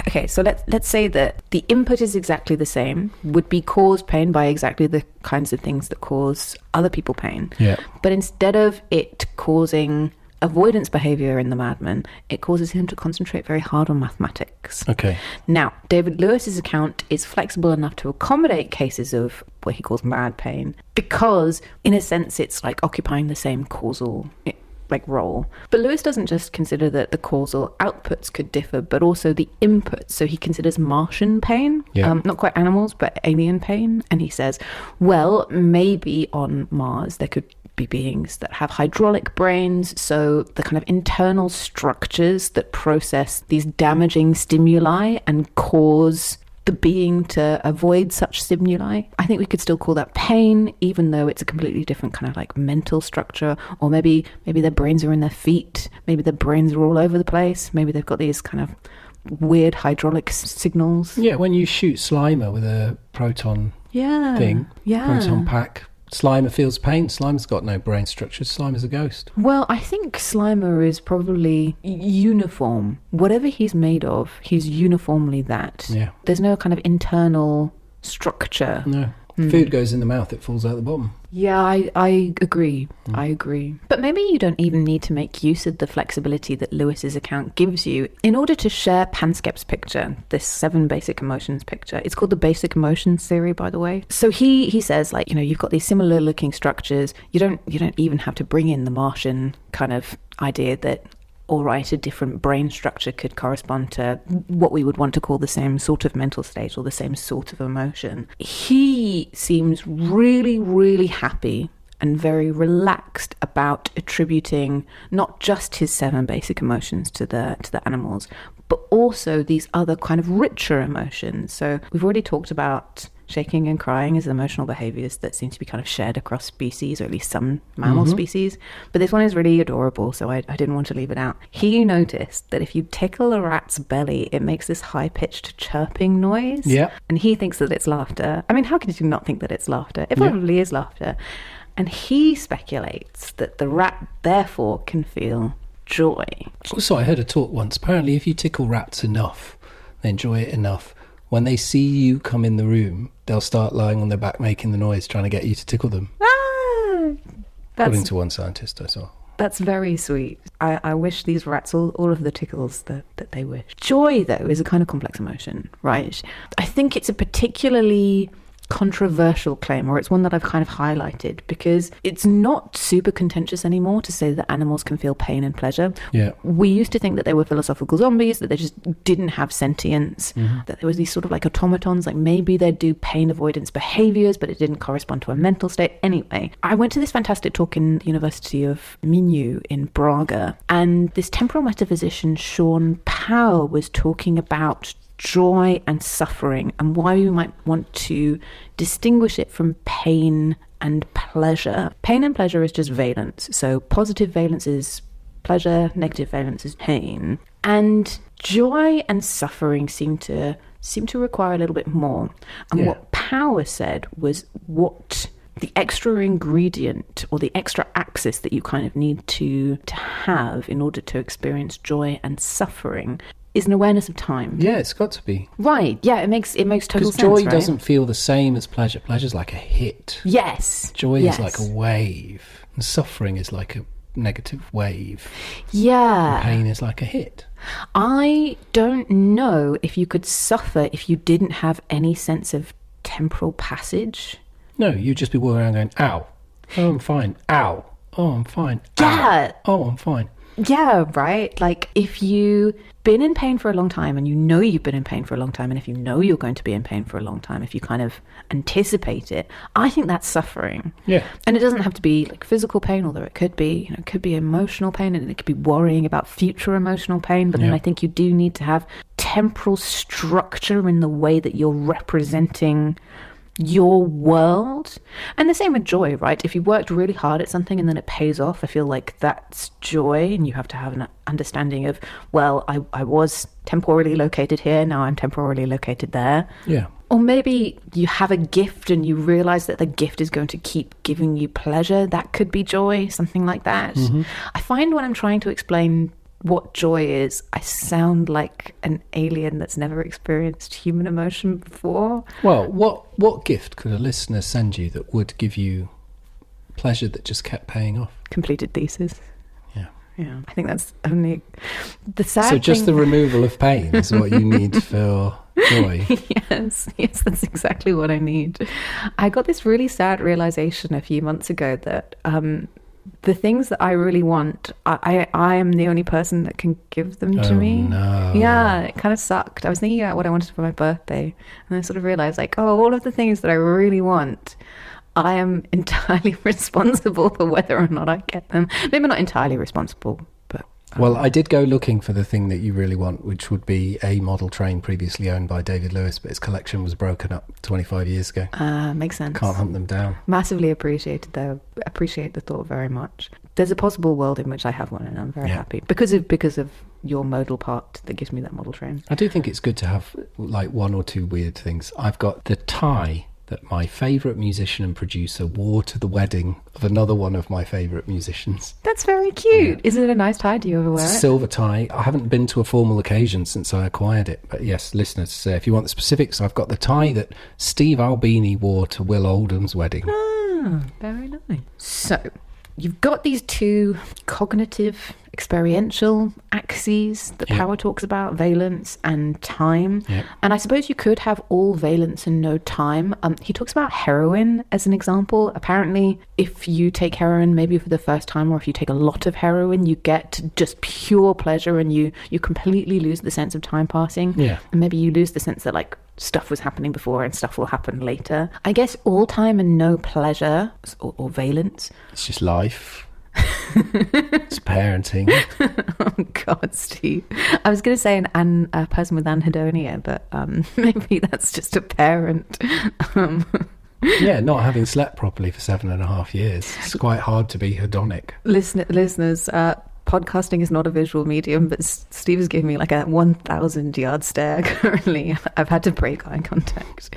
Okay, so let's say that the input is exactly the same, would be caused pain by exactly the kinds of things that cause other people pain. Yeah. But instead of it causing avoidance behaviour in the madman, it causes him to concentrate very hard on mathematics. Okay. Now, David Lewis's account is flexible enough to accommodate cases of what he calls mad pain, because in a sense it's like occupying the same causal role. But Lewis doesn't just consider that the causal outputs could differ, but also the inputs. So he considers Martian pain, not quite animals, but alien pain. And he says, well, maybe on Mars there could be beings that have hydraulic brains, so the kind of internal structures that process these damaging stimuli and cause the being to avoid such stimuli. I think we could still call that pain, even though it's a completely different kind of like mental structure. Or maybe their brains are in their feet, maybe their brains are all over the place, maybe they've got these kind of weird hydraulic signals. Yeah, when you shoot Slimer with a proton proton pack, Slimer feels pain. Slimer's got no brain structure. Slimer's a ghost. Well, I think Slimer is probably uniform. Whatever he's made of, he's uniformly that. Yeah. There's no kind of internal structure. No. Food goes in the mouth, it falls out the bottom. Yeah, I agree. I agree. But maybe you don't even need to make use of the flexibility that Lewis's account gives you in order to share Panskepp's picture, this 7 basic emotions picture. It's called the basic emotions theory, by the way. So he says, like, you know, you've got these similar looking structures. You don't even have to bring in the Martian kind of idea that, all right, a different brain structure could correspond to what we would want to call the same sort of mental state or the same sort of emotion. He seems really, really happy and very relaxed about attributing not just his 7 basic emotions to the animals, but also these other kind of richer emotions. So we've already talked about shaking and crying as emotional behaviours that seem to be kind of shared across species, or at least some mammal species. But this one is really adorable, so I didn't want to leave it out. He noticed that if you tickle a rat's belly, it makes this high-pitched chirping noise. Yeah. And he thinks that it's laughter. I mean, how could you not think that it's laughter? It probably is laughter. And he speculates that the rat, therefore, can feel joy. Also, I heard a talk once. Apparently, if you tickle rats enough, they enjoy it enough, when they see you come in the room, they'll start lying on their back making the noise, trying to get you to tickle them. According to one scientist I saw. That's very sweet. I wish these rats all of the tickles that they wish. Joy, though, is a kind of complex emotion, right? I think it's a particularly controversial claim, or it's one that I've kind of highlighted, because it's not super contentious anymore to say that animals can feel pain and pleasure. Yeah. We used to think that they were philosophical zombies, that they just didn't have sentience, that there was these sort of like automatons, like maybe they'd do pain avoidance behaviours, but it didn't correspond to a mental state. Anyway, I went to this fantastic talk in the University of Minho in Braga, and this temporal metaphysician Sean Powell was talking about joy and suffering and why we might want to distinguish it from pain and pleasure. Pain and pleasure is just valence. So positive valence is pleasure, negative valence is pain. And joy and suffering seem to require a little bit more. And what Power said was what the extra ingredient or the extra axis that you kind of need to have in order to experience joy and suffering is an awareness of time. Yeah, it's got to be. Right, yeah, it makes total sense, because joy doesn't feel the same as pleasure. Pleasure's like a hit. Yes. Joy is like a wave. And suffering is like a negative wave. Yeah. And pain is like a hit. I don't know if you could suffer if you didn't have any sense of temporal passage. No, you'd just be walking around going, ow. Oh, I'm fine. Ow. Oh, I'm fine. Yeah. Ow. Oh, I'm fine. Yeah, right. Like if you've been in pain for a long time and you know you've been in pain for a long time, and if you know you're going to be in pain for a long time, if you kind of anticipate it, I think that's suffering. Yeah. And it doesn't have to be like physical pain, although it could be, it could be emotional pain, and it could be worrying about future emotional pain. But then I think you do need to have temporal structure in the way that you're representing your world. And the same with joy, right? If you worked really hard at something and then it pays off, I feel like that's joy, and you have to have an understanding of, well, I was temporally located here, now I'm temporarily located there. Yeah. Or maybe you have a gift and you realize that the gift is going to keep giving you pleasure. That could be joy, something like that. I find when I'm trying to explain what joy is, I sound like an alien that's never experienced human emotion before. Well, what gift could a listener send you that would give you pleasure that just kept paying off? Completed thesis. Yeah. Yeah. I think that's only the sad So just thing. the removal of pain is what you need for joy. Yes, that's exactly what I need. I got this really sad realization a few months ago that the things that I really want, I am the only person that can give them to me. No. Yeah, it kind of sucked. I was thinking about what I wanted for my birthday, and I sort of realized, like, oh, all of the things that I really want, I am entirely responsible for whether or not I get them. Maybe not entirely responsible, but... Well, I did go looking for the thing that you really want, which would be a model train previously owned by David Lewis, but his collection was broken up 25 years ago. Makes sense. Can't hunt them down. Massively appreciate the thought very much. There's a possible world in which I have one, and I'm very happy because of your modal part that gives me that model train. I do think it's good to have like one or two weird things. I've got the tie that my favourite musician and producer wore to the wedding of another one of my favourite musicians. That's very cute. Isn't it a nice tie? Do you ever wear It's a it? silver tie. I haven't been to a formal occasion since I acquired it. But yes, listeners, if you want the specifics, I've got the tie that Steve Albini wore to Will Oldham's wedding. Ah, very nice. So, you've got these two cognitive, experiential axes that Power talks about, valence and time. Yep. And I suppose you could have all valence and no time. He talks about heroin as an example. Apparently, if you take heroin maybe for the first time, or if you take a lot of heroin, you get just pure pleasure and you completely lose the sense of time passing. Yeah. And maybe you lose the sense that, like, stuff was happening before and stuff will happen later. I guess all time and no pleasure, or valence. It's just life. It's parenting. Oh God, Steve. I was going to say a person with anhedonia, but maybe that's just a parent. Yeah, not having slept properly for 7.5 years. It's quite hard to be hedonic. Listeners, podcasting is not a visual medium, but Steve is giving me like a 1,000-yard stare currently. I've had to break eye contact.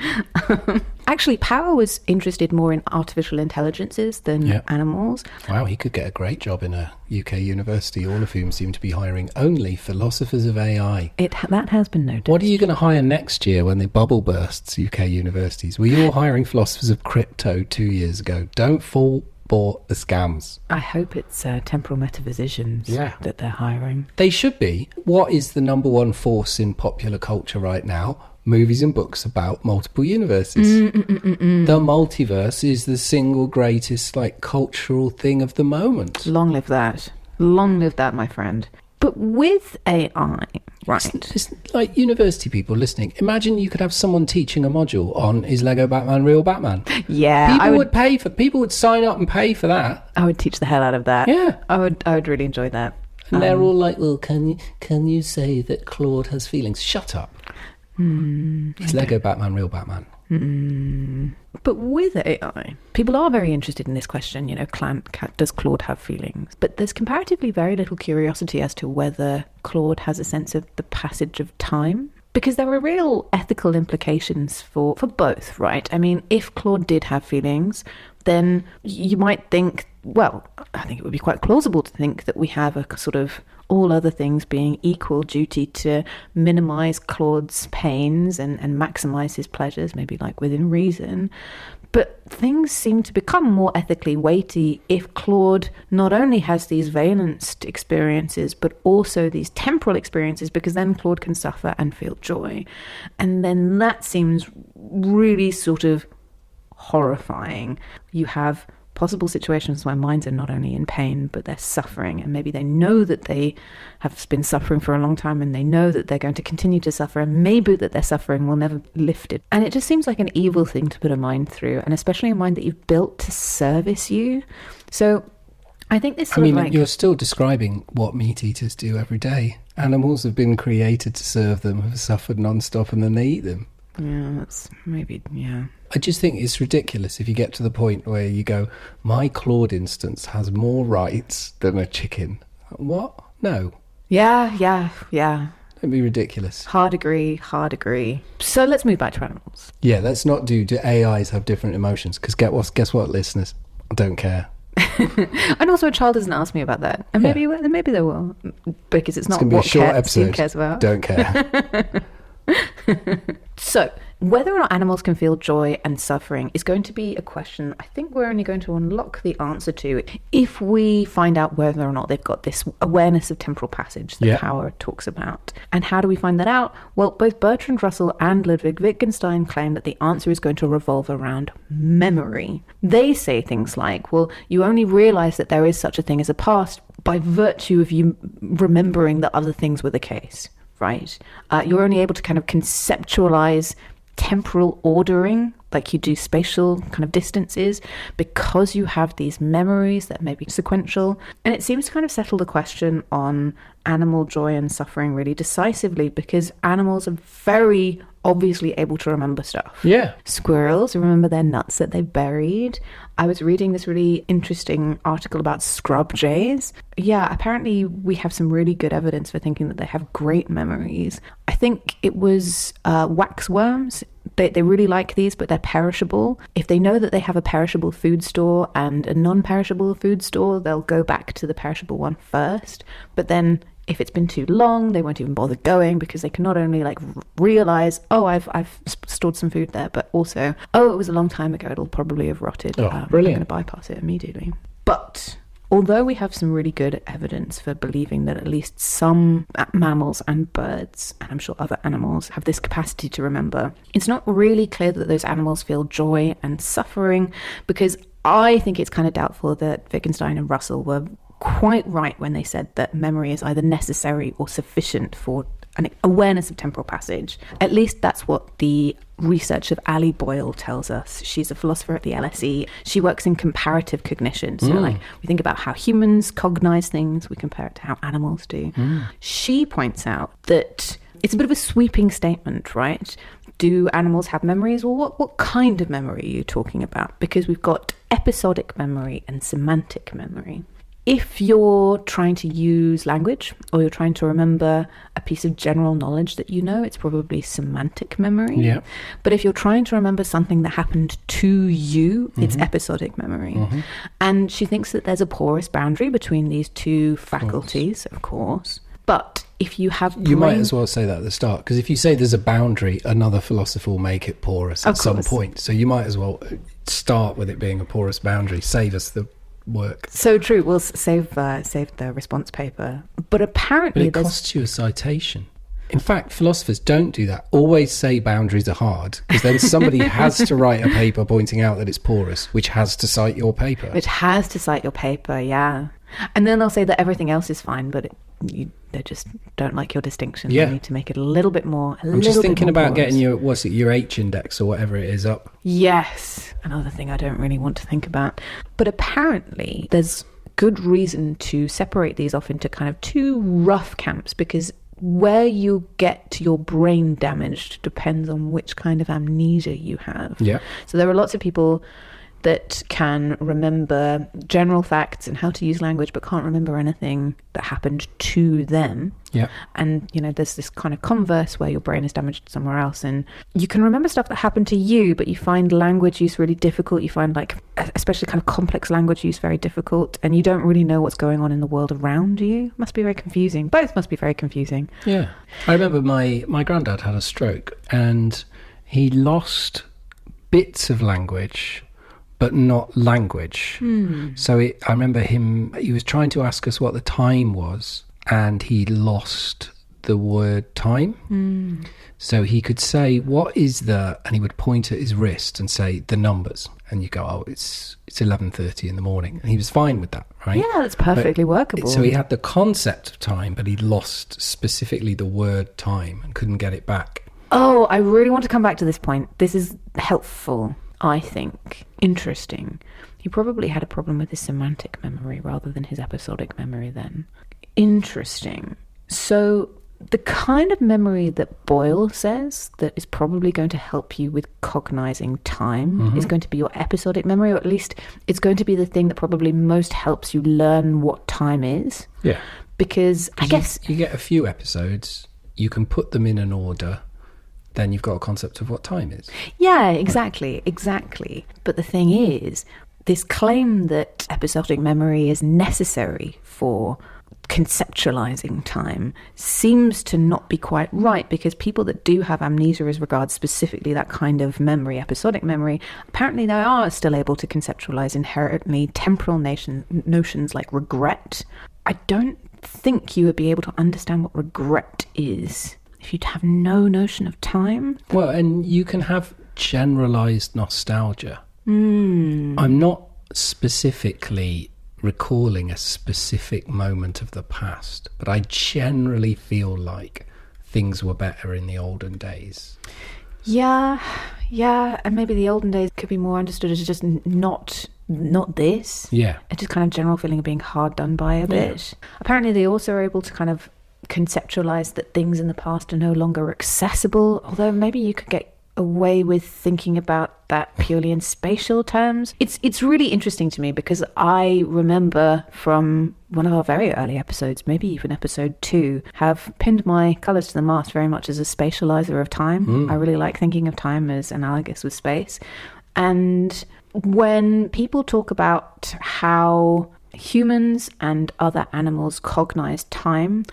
Actually, Power was interested more in artificial intelligences than animals. Wow, he could get a great job in a UK university, all of whom seem to be hiring only philosophers of AI. That has been noticed. What are you going to hire next year when the bubble bursts, UK universities? Were you all hiring philosophers of crypto 2 years ago? Don't fall for the scams. I hope it's temporal metaphysicians that they're hiring. They should be. What is the number one force in popular culture right now? Movies and books about multiple universes. The multiverse is the single greatest cultural thing of the moment. Long live that. Long live that, my friend. But with AI, right? It's like university people listening. Imagine you could have someone teaching a module on is Lego Batman real Batman? Yeah, people would sign up and pay for that. I would teach the hell out of that. Yeah, I would really enjoy that. And they're all like, well, can you say that Claude has feelings? Shut up. It's Lego Batman real Batman. But with AI, people are very interested in this question, does Claude have feelings? But there's comparatively very little curiosity as to whether Claude has a sense of the passage of time. Because there are real ethical implications for both, right? I mean, if Claude did have feelings, then you might think, well, I think it would be quite plausible to think that we have a sort of all other things being equal duty to minimize Claude's pains and maximize his pleasures, maybe like within reason. But things seem to become more ethically weighty if Claude not only has these valenced experiences, but also these temporal experiences, because then Claude can suffer and feel joy. And then that seems really sort of horrifying. You have possible situations where minds are not only in pain, but they're suffering, and maybe they know that they have been suffering for a long time, and they know that they're going to continue to suffer, and maybe that their suffering will never be lifted. And it just seems like an evil thing to put a mind through, and especially a mind that you've built to service you. So I think this you're still describing what meat eaters do every day. Animals have been created to serve them, have suffered non-stop, and then they eat them. Yeah, that's maybe, yeah. I just think it's ridiculous if you get to the point where you go, my Claude instance has more rights than a chicken. What? No. Yeah. Don't be ridiculous. Hard agree. So let's move back to animals. Yeah, let's not do AIs have different emotions? Because guess what, listeners? I don't care. And also a child doesn't ask me about that. And maybe they will. Because it's not going to be a short Steve episode. cares about. Don't care. So, Whether or not animals can feel joy and suffering is going to be a question I think we're only going to unlock the answer to if we find out whether or not they've got this awareness of temporal passage that Power talks about. And how do we find that out? Well, both Bertrand Russell and Ludwig Wittgenstein claim that the answer is going to revolve around memory. They say things like, well, you only realize that there is such a thing as a past by virtue of you remembering that other things were the case, right? You're only able to kind of conceptualize temporal ordering like you do spatial kind of distances because you have these memories that may be sequential. And it seems to kind of settle the question on animal joy and suffering really decisively, because animals are very obviously able to remember stuff. Yeah. Squirrels remember their nuts that they buried. I was reading this really interesting article about scrub jays. Yeah, apparently we have some really good evidence for thinking that they have great memories. I think it was waxworms. They really like these, but they're perishable. If they know that they have a perishable food store and a non-perishable food store, they'll go back to the perishable one first. But then if it's been too long, they won't even bother going, because they can not only like realize, oh, I've stored some food there, but also, oh, it was a long time ago, it'll probably have rotted. Brilliant. I'm going to bypass it immediately. But although we have some really good evidence for believing that at least some mammals and birds, and I'm sure other animals, have this capacity to remember, it's not really clear that those animals feel joy and suffering, because I think it's kind of doubtful that Wittgenstein and Russell were quite right when they said that memory is either necessary or sufficient for an awareness of temporal passage. At least that's what the research of Ali Boyle tells us. She's a philosopher at the LSE. She works in comparative cognition. So like we think about how humans cognize things, we compare it to how animals do. She points out that it's a bit of a sweeping statement, right? Do animals have memories? Well, what kind of memory are you talking about? Because we've got episodic memory and semantic memory. If you're trying to use language, or you're trying to remember a piece of general knowledge that you know, it's probably semantic memory. Yeah. But if you're trying to remember something that happened to you, it's episodic memory. And she thinks that there's a porous boundary between these two faculties, of course. But if you have You might as well say that at the start, because if you say there's a boundary, another philosopher will make it porous at some point. So you might as well start with it being a porous boundary. Save us the work. So true. We'll save the response paper. But apparently But it costs you a citation. In fact, philosophers don't do that. Always say boundaries are hard, because then somebody has to write a paper pointing out that it's porous, which has to cite your paper. Which has to cite your paper, yeah. And then they'll say that everything else is fine, but they just don't like your distinction. Yeah. They need to make it a little bit more. I'm just thinking about getting your H index or whatever it is up. Yes, another thing I don't really want to think about. But apparently there's good reason to separate these off into kind of two rough camps, because where you get your brain damaged depends on which kind of amnesia you have. Yeah. So there are lots of people that can remember general facts and how to use language, but can't remember anything that happened to them. Yeah. And, there's this kind of converse where your brain is damaged somewhere else, and you can remember stuff that happened to you, but you find language use really difficult. You find, like, especially kind of complex language use very difficult, and you don't really know what's going on in the world around you. Must be very confusing. Both must be very confusing. Yeah. I remember my granddad had a stroke, and he lost bits of language, but not language. So I remember he was trying to ask us what the time was, and he lost the word time. So he could say, what is the, and he would point at his wrist and say the numbers, and you go, oh, it's 11:30 in the morning, and he was fine with that, right? Yeah, that's perfectly workable. So he had the concept of time, but he lost specifically the word time and couldn't get it back. Oh, I really want to come back to this point. This is helpful, I think. Interesting. He probably had a problem with his semantic memory rather than his episodic memory then. Interesting. So the kind of memory that Boyle says that is probably going to help you with cognizing time is going to be your episodic memory, or at least it's going to be the thing that probably most helps you learn what time is. Yeah. Because I guess you get a few episodes, you can put them in an order, then you've got a concept of what time is. Yeah, exactly. But the thing is, this claim that episodic memory is necessary for conceptualizing time seems to not be quite right, because people that do have amnesia as regards specifically that kind of memory, episodic memory, apparently they are still able to conceptualize inherently temporal notions like regret. I don't think you would be able to understand what regret is if you'd have no notion of time. Well, and you can have generalized nostalgia. I'm not specifically recalling a specific moment of the past, but I generally feel like things were better in the olden days. Yeah, and maybe the olden days could be more understood as just not this. Yeah. It's just kind of general feeling of being hard done by a bit. Apparently they also are able to kind of conceptualize that things in the past are no longer accessible, although maybe you could get away with thinking about that purely in spatial terms. It's really interesting to me, because I remember from one of our very early episodes, maybe even episode 2, have pinned my colours to the mast very much as a spatializer of time. I really like thinking of time as analogous with space. And when people talk about how humans and other animals cognize time,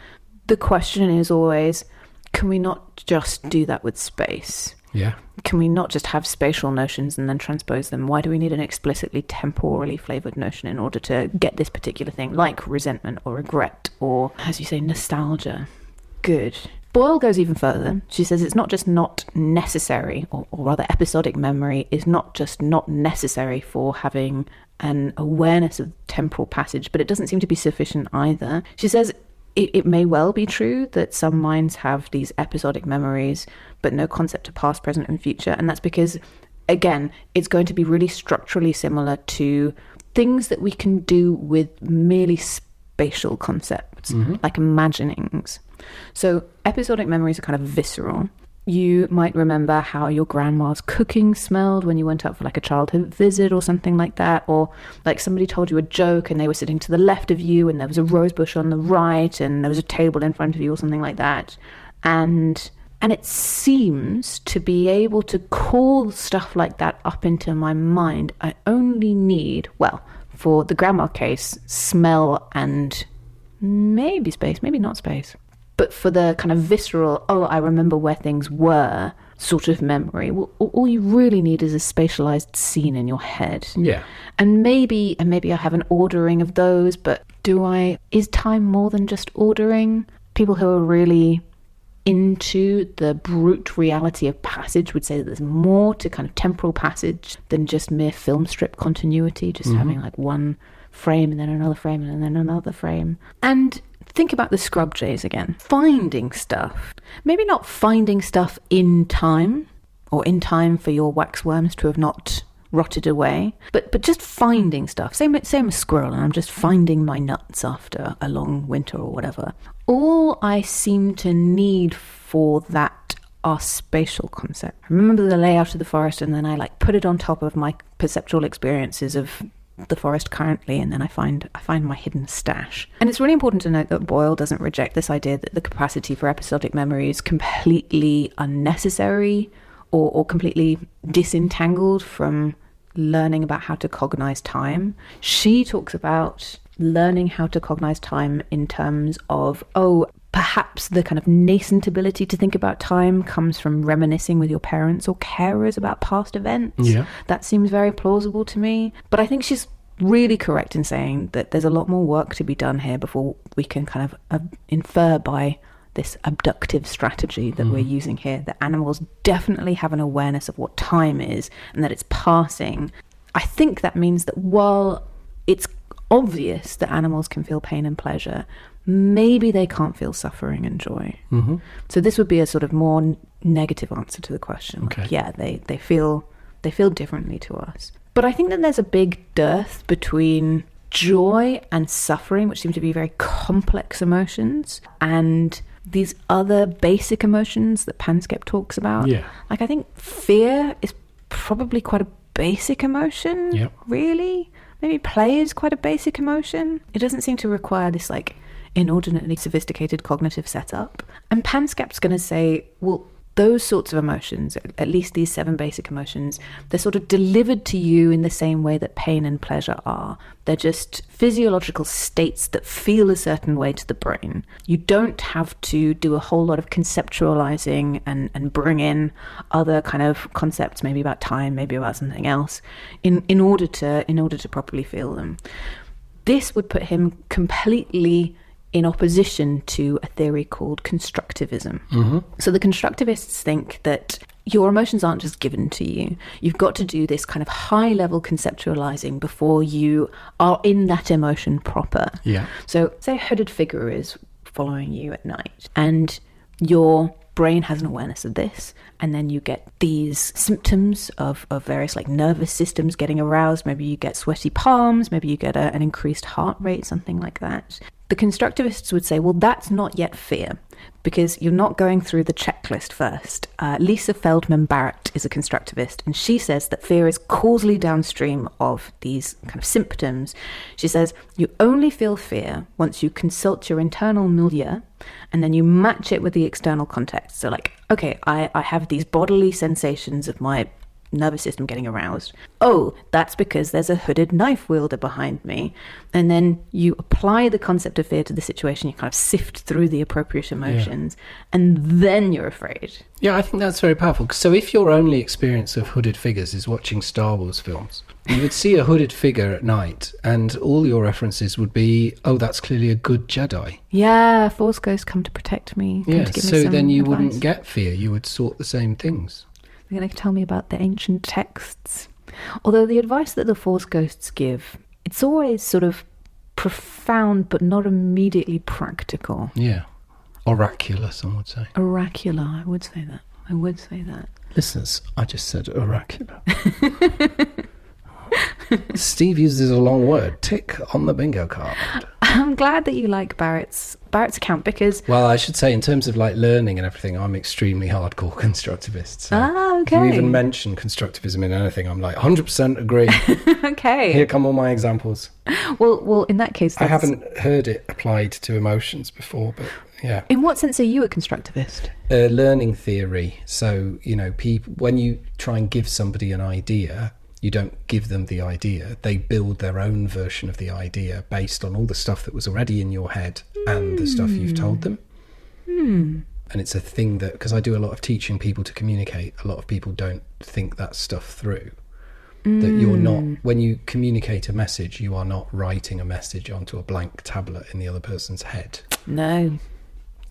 the question is always, can we not just do that with space? Yeah. Can we not just have spatial notions and then transpose them? Why do we need an explicitly temporally flavoured notion in order to get this particular thing, like resentment or regret or, as you say, nostalgia? Good. Boyle goes even further. She says it's not just not necessary, or rather episodic memory is not just not necessary for having an awareness of temporal passage, but it doesn't seem to be sufficient either. She says it may well be true that some minds have these episodic memories, but no concept of past, present, and future. And that's because, again, it's going to be really structurally similar to things that we can do with merely spatial concepts, like imaginings. So episodic memories are kind of visceral. You might remember how your grandma's cooking smelled when you went out for like a childhood visit or something like that, or like somebody told you a joke and they were sitting to the left of you and there was a rose bush on the right and there was a table in front of you or something like that. And it seems to be able to call stuff like that up into my mind. I only need, well, for the grandma case, smell and maybe space, maybe not space. But for the kind of visceral, I remember where things were sort of memory, well, all you really need is a spatialized scene in your head. Yeah. And maybe I have an ordering of those, but is time more than just ordering? People who are really into the brute reality of passage would say that there's more to kind of temporal passage than just mere film strip continuity, just having like one frame and then another frame and then another frame. And think about the scrub jays again. Finding stuff. Maybe not finding stuff in time, or in time for your waxworms to have not rotted away, but just finding stuff. Same as squirrel, and I'm just finding my nuts after a long winter or whatever. All I seem to need for that are spatial concepts. I remember the layout of the forest, and then I like put it on top of my perceptual experiences of the forest currently, and then I find my hidden stash. And it's really important to note that Boyle doesn't reject this idea that the capacity for episodic memory is completely unnecessary or completely disentangled from learning about how to cognize time. She talks about learning how to cognize time in terms of, perhaps the kind of nascent ability to think about time comes from reminiscing with your parents or carers about past events. Yeah. That seems very plausible to me. But I think she's really correct in saying that there's a lot more work to be done here before we can kind of infer by this abductive strategy that we're using here that animals definitely have an awareness of what time is and that it's passing. I think that means that while it's obvious that animals can feel pain and pleasure, maybe they can't feel suffering and joy. So this would be a sort of more negative answer to the question. Okay. Like, yeah, they feel differently to us. But I think that there's a big dearth between joy and suffering, which seem to be very complex emotions, and these other basic emotions that Panskepp talks about. Yeah. Like, I think fear is probably quite a basic emotion, really. Maybe play is quite a basic emotion. It doesn't seem to require this, like, inordinately sophisticated cognitive setup. And Panskepp's going to say, well, those sorts of emotions, at least these 7 basic emotions, they're sort of delivered to you in the same way that pain and pleasure are. They're just physiological states that feel a certain way to the brain. You don't have to do a whole lot of conceptualizing and bring in other kind of concepts, maybe about time, maybe about something else, in order to properly feel them. This would put him completely in opposition to a theory called constructivism. Mm-hmm. So the constructivists think that your emotions aren't just given to you. You've got to do this kind of high-level conceptualizing before you are in that emotion proper. Yeah. So say a hooded figure is following you at night, and your brain has an awareness of this, and then you get these symptoms of various like nervous systems getting aroused. Maybe you get sweaty palms, maybe you get an increased heart rate, something like that. The constructivists would say, well, that's not yet fear, because you're not going through the checklist first. Lisa Feldman Barrett is a constructivist, and she says that fear is causally downstream of these kind of symptoms. She says you only feel fear once you consult your internal milieu, and then you match it with the external context. So like, okay, I have these bodily sensations of my nervous system getting aroused. Oh, that's because there's a hooded knife wielder behind me. And then you apply the concept of fear to the situation. You kind of sift through the appropriate emotions, and then you're afraid. Yeah, I think that's very powerful. So if your only experience of hooded figures is watching Star Wars films, you would see a hooded figure at night, and all your references would be, oh, that's clearly a good Jedi. Yeah, Force ghosts come to protect me. Yeah, to give me so some then you advice. wouldn't get fear. You would sort the same things. They're going to tell me about the ancient texts. Although the advice that the Force ghosts give, it's always sort of profound but not immediately practical. Yeah. Oracular, some would say. Oracular, I would say that. Listeners, I just said oracular. Steve uses a long word. Tick on the bingo card. I'm glad that you like Barrett's account, because... Well, I should say, in terms of like learning and everything, I'm extremely hardcore constructivist. So okay. If you even mention constructivism in anything, I'm like 100% agree. Okay. Here come all my examples. Well, in that case... I haven't heard it applied to emotions before, but yeah. In what sense are you a constructivist? Learning theory. So, people, when you try and give somebody an idea... You don't give them the idea. They build their own version of the idea based on all the stuff that was already in your head and the stuff you've told them. And it's a thing that, because I do a lot of teaching people to communicate, a lot of people don't think that stuff through. That you're not, when you communicate a message, you are not writing a message onto a blank tablet in the other person's head. No.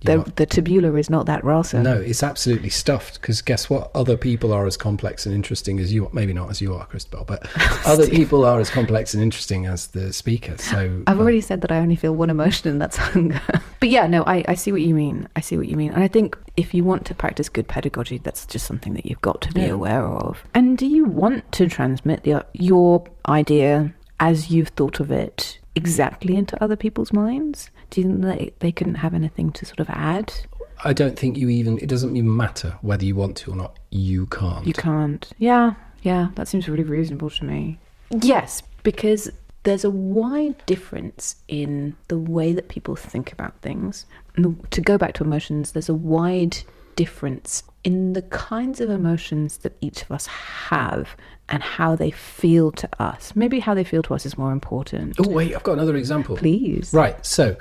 The tabula is not that rasa. No, it's absolutely stuffed, because guess what? Other people are as complex and interesting as you are. Maybe not as you are, Christabel, but other people are as complex and interesting as the speaker. So I've already said that I only feel one emotion, and that's hunger. But yeah, no, I see what you mean. And I think if you want to practice good pedagogy, that's just something that you've got to be aware of. And do you want to transmit your idea as you've thought of it exactly into other people's minds? Do you think that they couldn't have anything to sort of add? I don't think it doesn't even matter whether you want to or not. You can't. You can't. Yeah, that seems really reasonable to me. Yes, because there's a wide difference in the way that people think about things. And to go back to emotions, there's a wide difference in the kinds of emotions that each of us have and how they feel to us. Maybe how they feel to us is more important. Oh, wait, I've got another example. Please. Right, so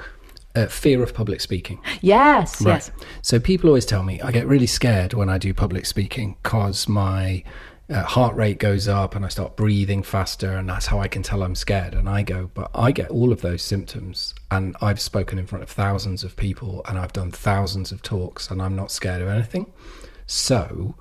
fear of public speaking. Yes, right. Yes. So people always tell me I get really scared when I do public speaking because my heart rate goes up and I start breathing faster, and that's how I can tell I'm scared. And I go, but I get all of those symptoms, and I've spoken in front of thousands of people, and I've done thousands of talks, and I'm not scared of anything. So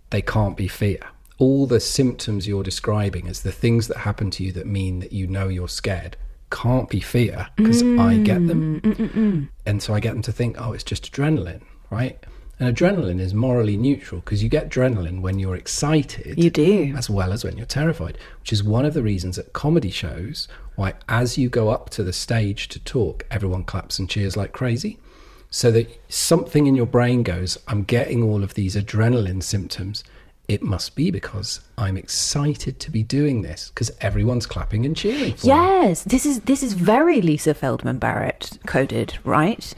they can't be fear. All the symptoms you're describing as the things that happen to you that mean that you're scared can't be fear, because I get them. And so I get them to think, oh, it's just adrenaline, right? And adrenaline is morally neutral, because you get adrenaline when you're excited. You do. As well as when you're terrified, which is one of the reasons at comedy shows why as you go up to the stage to talk, everyone claps and cheers like crazy. So that something in your brain goes, I'm getting all of these adrenaline symptoms. It must be because I'm excited to be doing this, because everyone's clapping and cheering for me. Yes, this is very Lisa Feldman Barrett coded, right?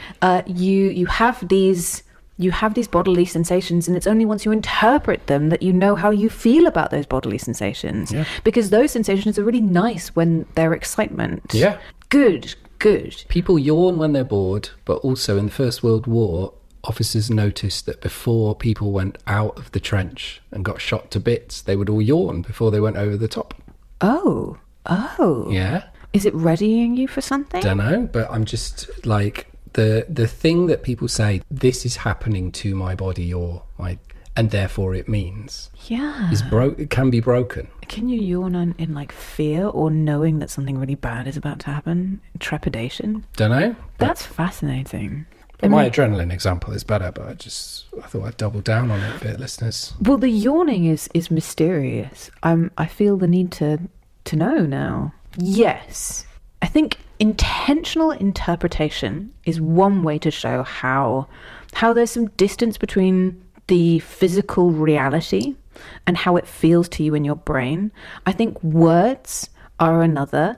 You have these you have these bodily sensations, and it's only once you interpret them that you know how you feel about those bodily sensations. Yeah. Because those sensations are really nice when they're excitement. Yeah. Good. People yawn when they're bored, but also in the First World War, officers noticed that before people went out of the trench and got shot to bits, they would all yawn before they went over the top. Oh. Yeah. Is it readying you for something? Don't know, but I'm just like the thing that people say, this is happening to my body and therefore it means. Yeah. It can be broken. Can you yawn in like fear or knowing that something really bad is about to happen? Trepidation? Don't know. That's fascinating. But my adrenaline example is better, but I thought I'd double down on it for listeners. Well, the yawning is mysterious. I feel the need to know now. Yes. I think intentional interpretation is one way to show how there's some distance between the physical reality and how it feels to you in your brain. I think words are another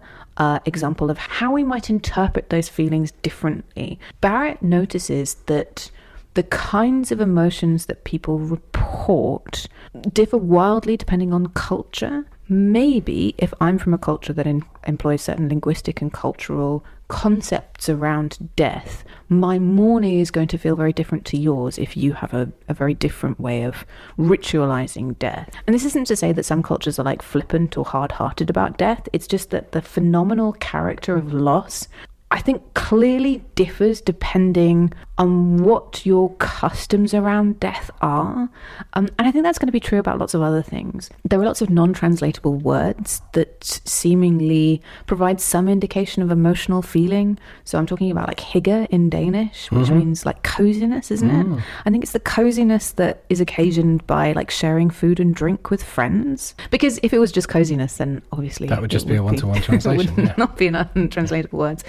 example of how we might interpret those feelings differently. Barrett notices that the kinds of emotions that people report differ wildly depending on culture. Maybe if I'm from a culture that employs certain linguistic and cultural concepts around death, my mourning is going to feel very different to yours if you have a very different way of ritualizing death. And this isn't to say that some cultures are like flippant or hard-hearted about death. It's just that the phenomenal character of loss, I think, clearly differs depending on what your customs around death are. And I think that's going to be true about lots of other things. There are lots of non-translatable words that seemingly provide some indication of emotional feeling. So I'm talking about like hygge in Danish, which means like coziness, isn't it? I think it's the coziness that is occasioned by like sharing food and drink with friends. Because if it was just coziness, then obviously that would just be a one-to-one translation. It would not be an untranslatable words.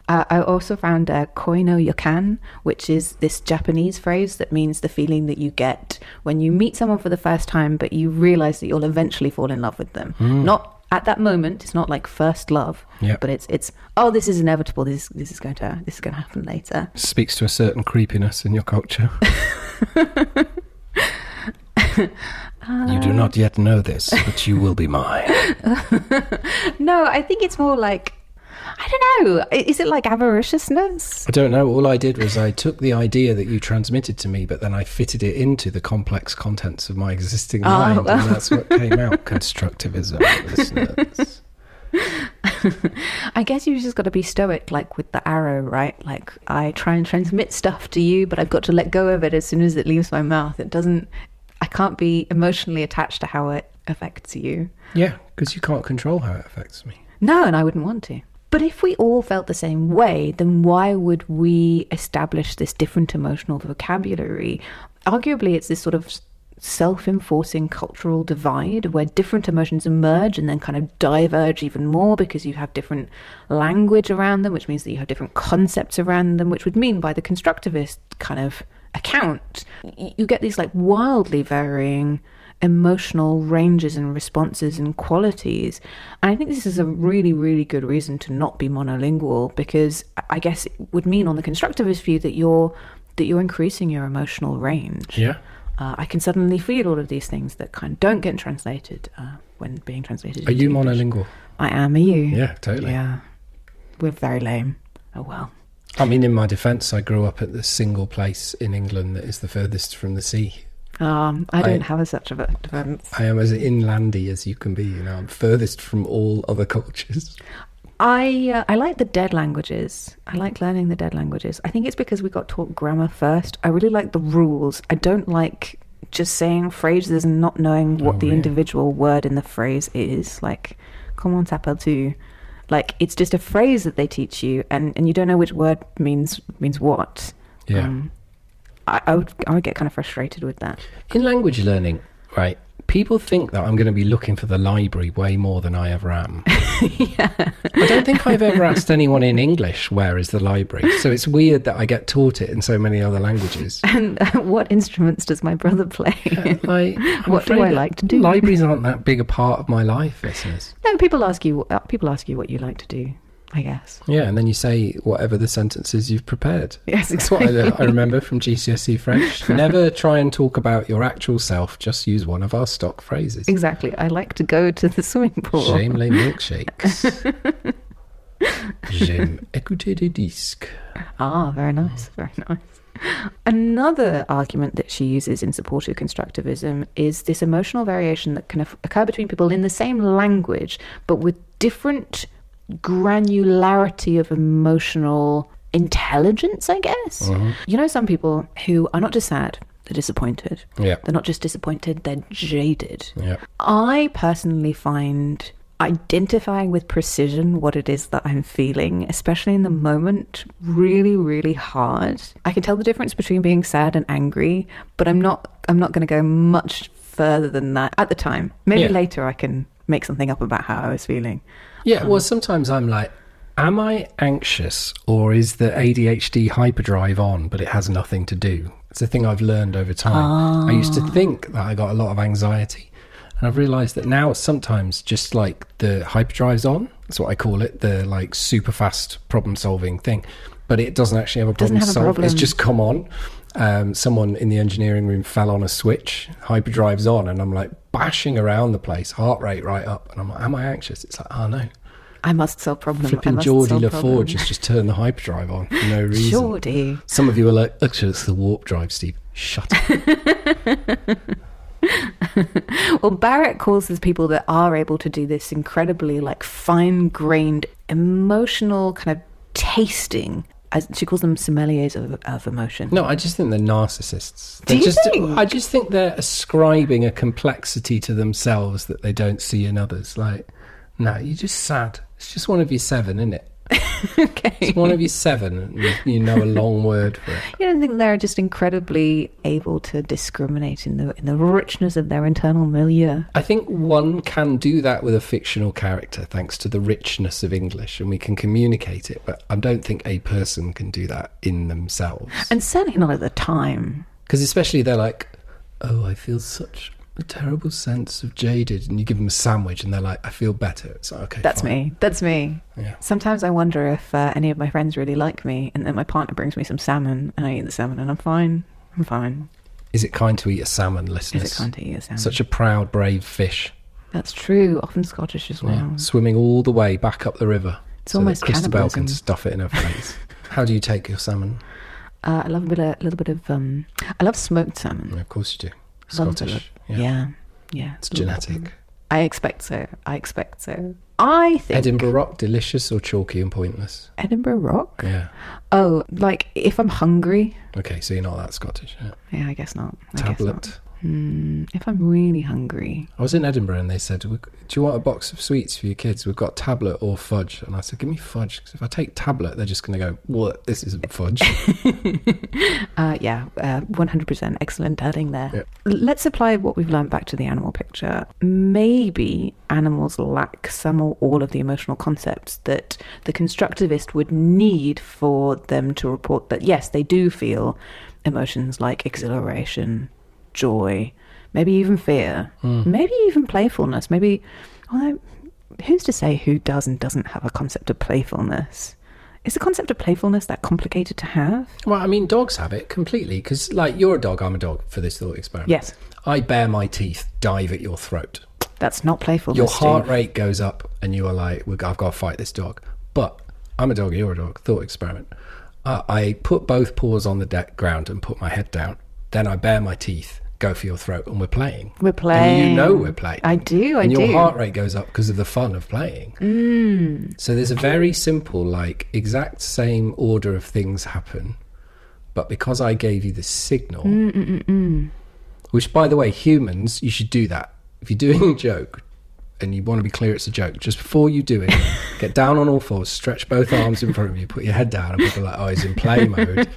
I also found koi no yokan, which is this Japanese phrase that means the feeling that you get when you meet someone for the first time, but you realize that you'll eventually fall in love with them. Not at that moment. It's not like first love, but it's this is inevitable. This is going to happen later. Speaks to a certain creepiness in your culture. You do not yet know this, but you will be mine. No, I think it's more like, I don't know. Is it like avariciousness? I don't know. All I did was I took the idea that you transmitted to me, but then I fitted it into the complex contents of my existing mind, and that's what came out. Constructivism, listeners. I guess you've just got to be stoic, like with the arrow, right? Like I try and transmit stuff to you, but I've got to let go of it as soon as it leaves my mouth. I can't be emotionally attached to how it affects you. Yeah, because you can't control how it affects me. No, and I wouldn't want to. But if we all felt the same way, then why would we establish this different emotional vocabulary? Arguably, it's this sort of self-enforcing cultural divide where different emotions emerge and then kind of diverge even more because you have different language around them, which means that you have different concepts around them, which would mean by the constructivist kind of account, you get these like wildly varying emotional ranges and responses and qualities. And I think this is a really, really good reason to not be monolingual, because I guess it would mean on the constructivist view that you're increasing your emotional range. Yeah. I can suddenly feel all of these things that kind of don't get translated when being translated. Are you English. monolingual? I am. Are you? Yeah, totally. Yeah. We're very lame. Oh well. I mean, in my defence, I grew up at the single place in England that is the furthest from the sea. I don't have such a defence. I am as inlandy as you can be. You know, I'm furthest from all other cultures. I like the dead languages. I like learning the dead languages. I think it's because we got taught grammar first. I really like the rules. I don't like just saying phrases and not knowing what the individual word in the phrase is. Like, comment s'appelle-tu? Like, it's just a phrase that they teach you, and you don't know which word means what. Yeah. I would get kind of frustrated with that. In language learning, right, people think that I'm going to be looking for the library way more than I ever am. Yeah. I don't think I've ever asked anyone in English, where is the library? So it's weird that I get taught it in so many other languages. And what instruments does my brother play? What do I like to do? Libraries aren't that big a part of my life, listeners. No, people ask you what you like to do. I guess. Yeah, and then you say whatever the sentences you've prepared. Yes, That's what exactly. I remember from GCSE French. Never try and talk about your actual self, just use one of our stock phrases. Exactly. I like to go to the swimming pool. J'aime les milkshakes. J'aime écouter des disques. Ah, very nice, very nice. Another argument that she uses in support of constructivism is this emotional variation that can occur between people in the same language, but with different granularity of emotional intelligence, I guess. You know, some people who are not just sad, they're disappointed. Yeah. They're not just disappointed, they're jaded. Yeah. I personally find identifying with precision what it is that I'm feeling, especially in the moment, really, really hard. I can tell the difference between being sad and angry, but I'm not going to go much further than that at the time. Maybe later I can make something up about how I was feeling. Yeah, well, sometimes I'm like, am I anxious, or is the ADHD hyperdrive on, but it has nothing to do? It's a thing I've learned over time. I used to think that I got a lot of anxiety, and I've realised that now sometimes just like the hyperdrive's on, that's what I call it, the like super fast problem solving thing, but it doesn't actually have a problem to solve. It's just come on. Someone in the engineering room fell on a switch, hyperdrive's on, and I'm like bashing around the place, heart rate right up, and I'm like, am I anxious? It's like, oh no, I must solve problems. flipping Geordie LaForge has just turned the hyperdrive on for no reason. Geordie. Some of you are like, actually it's the warp drive, Steve. Shut up. Well, Barrett calls these people that are able to do this incredibly like fine-grained emotional kind of tasting, as she calls them, sommeliers of emotion. No, I just think they're narcissists. Do you think? I just think they're ascribing a complexity to themselves that they don't see in others. Like, no, you're just sad. It's just one of your 7, isn't it? Okay. It's one of your 7, and you know a long word for it. You don't think they're just incredibly able to discriminate in the richness of their internal milieu? I think one can do that with a fictional character thanks to the richness of English, and we can communicate it, but I don't think a person can do that in themselves. And certainly not at the time. Because especially they're like, oh, I feel such a terrible sense of jaded, and you give them a sandwich and they're like, I feel better. It's like, okay, That's fine. me. Yeah. Sometimes I wonder if any of my friends really like me, and then my partner brings me some salmon and I eat the salmon and I'm fine. Is it kind to eat a salmon, listeners? Is it kind to eat a salmon? Such a proud, brave fish. That's true. Often Scottish as well. Yeah. Swimming all the way back up the river. It's almost that Christabel cannibalism. can stuff it in her face. How do you take your salmon? I love a little bit of I love smoked salmon. Yeah, of course you do. Love it. Scottish. Yeah. It's genetic. I expect so. I think Edinburgh Rock, delicious or chalky and pointless? Edinburgh Rock? Yeah. Oh, like if I'm hungry. Okay, so you're not that Scottish. Yeah. Yeah, I guess not. Tablet. If I'm really hungry. I was in Edinburgh and they said, do you want a box of sweets for your kids? We've got tablet or fudge. And I said, give me fudge, because if I take tablet, they're just going to go, what? This isn't fudge. 100% excellent adding there. Yeah. Let's apply what we've learned back to the animal picture. Maybe animals lack some or all of the emotional concepts that the constructivist would need for them to report that, yes, they do feel emotions like exhilaration, joy, maybe even fear, maybe even playfulness. Maybe, although, who's to say who does and doesn't have a concept of playfulness? Is the concept of playfulness that complicated to have? Well, I mean, dogs have it completely, because, like, you're a dog, I'm a dog, for this thought experiment. Yes. I bare my teeth, dive at your throat. That's not playfulness. Your heart Steve. rate goes up, and you are like, I've got to fight this dog. But I'm a dog, you're a dog, thought experiment. I put both paws on the ground and put my head down. Then I bare my teeth, go for your throat, and we're playing. And you know we're playing. I do. And your heart rate goes up because of the fun of playing. So there's a very simple, like, exact same order of things happen, but because I gave you the signal, which, by the way, humans, you should do that. If you're doing a joke and you want to be clear it's a joke, just before you do it, get down on all fours, stretch both arms in front of you, put your head down, and people are like, oh, he's in play mode.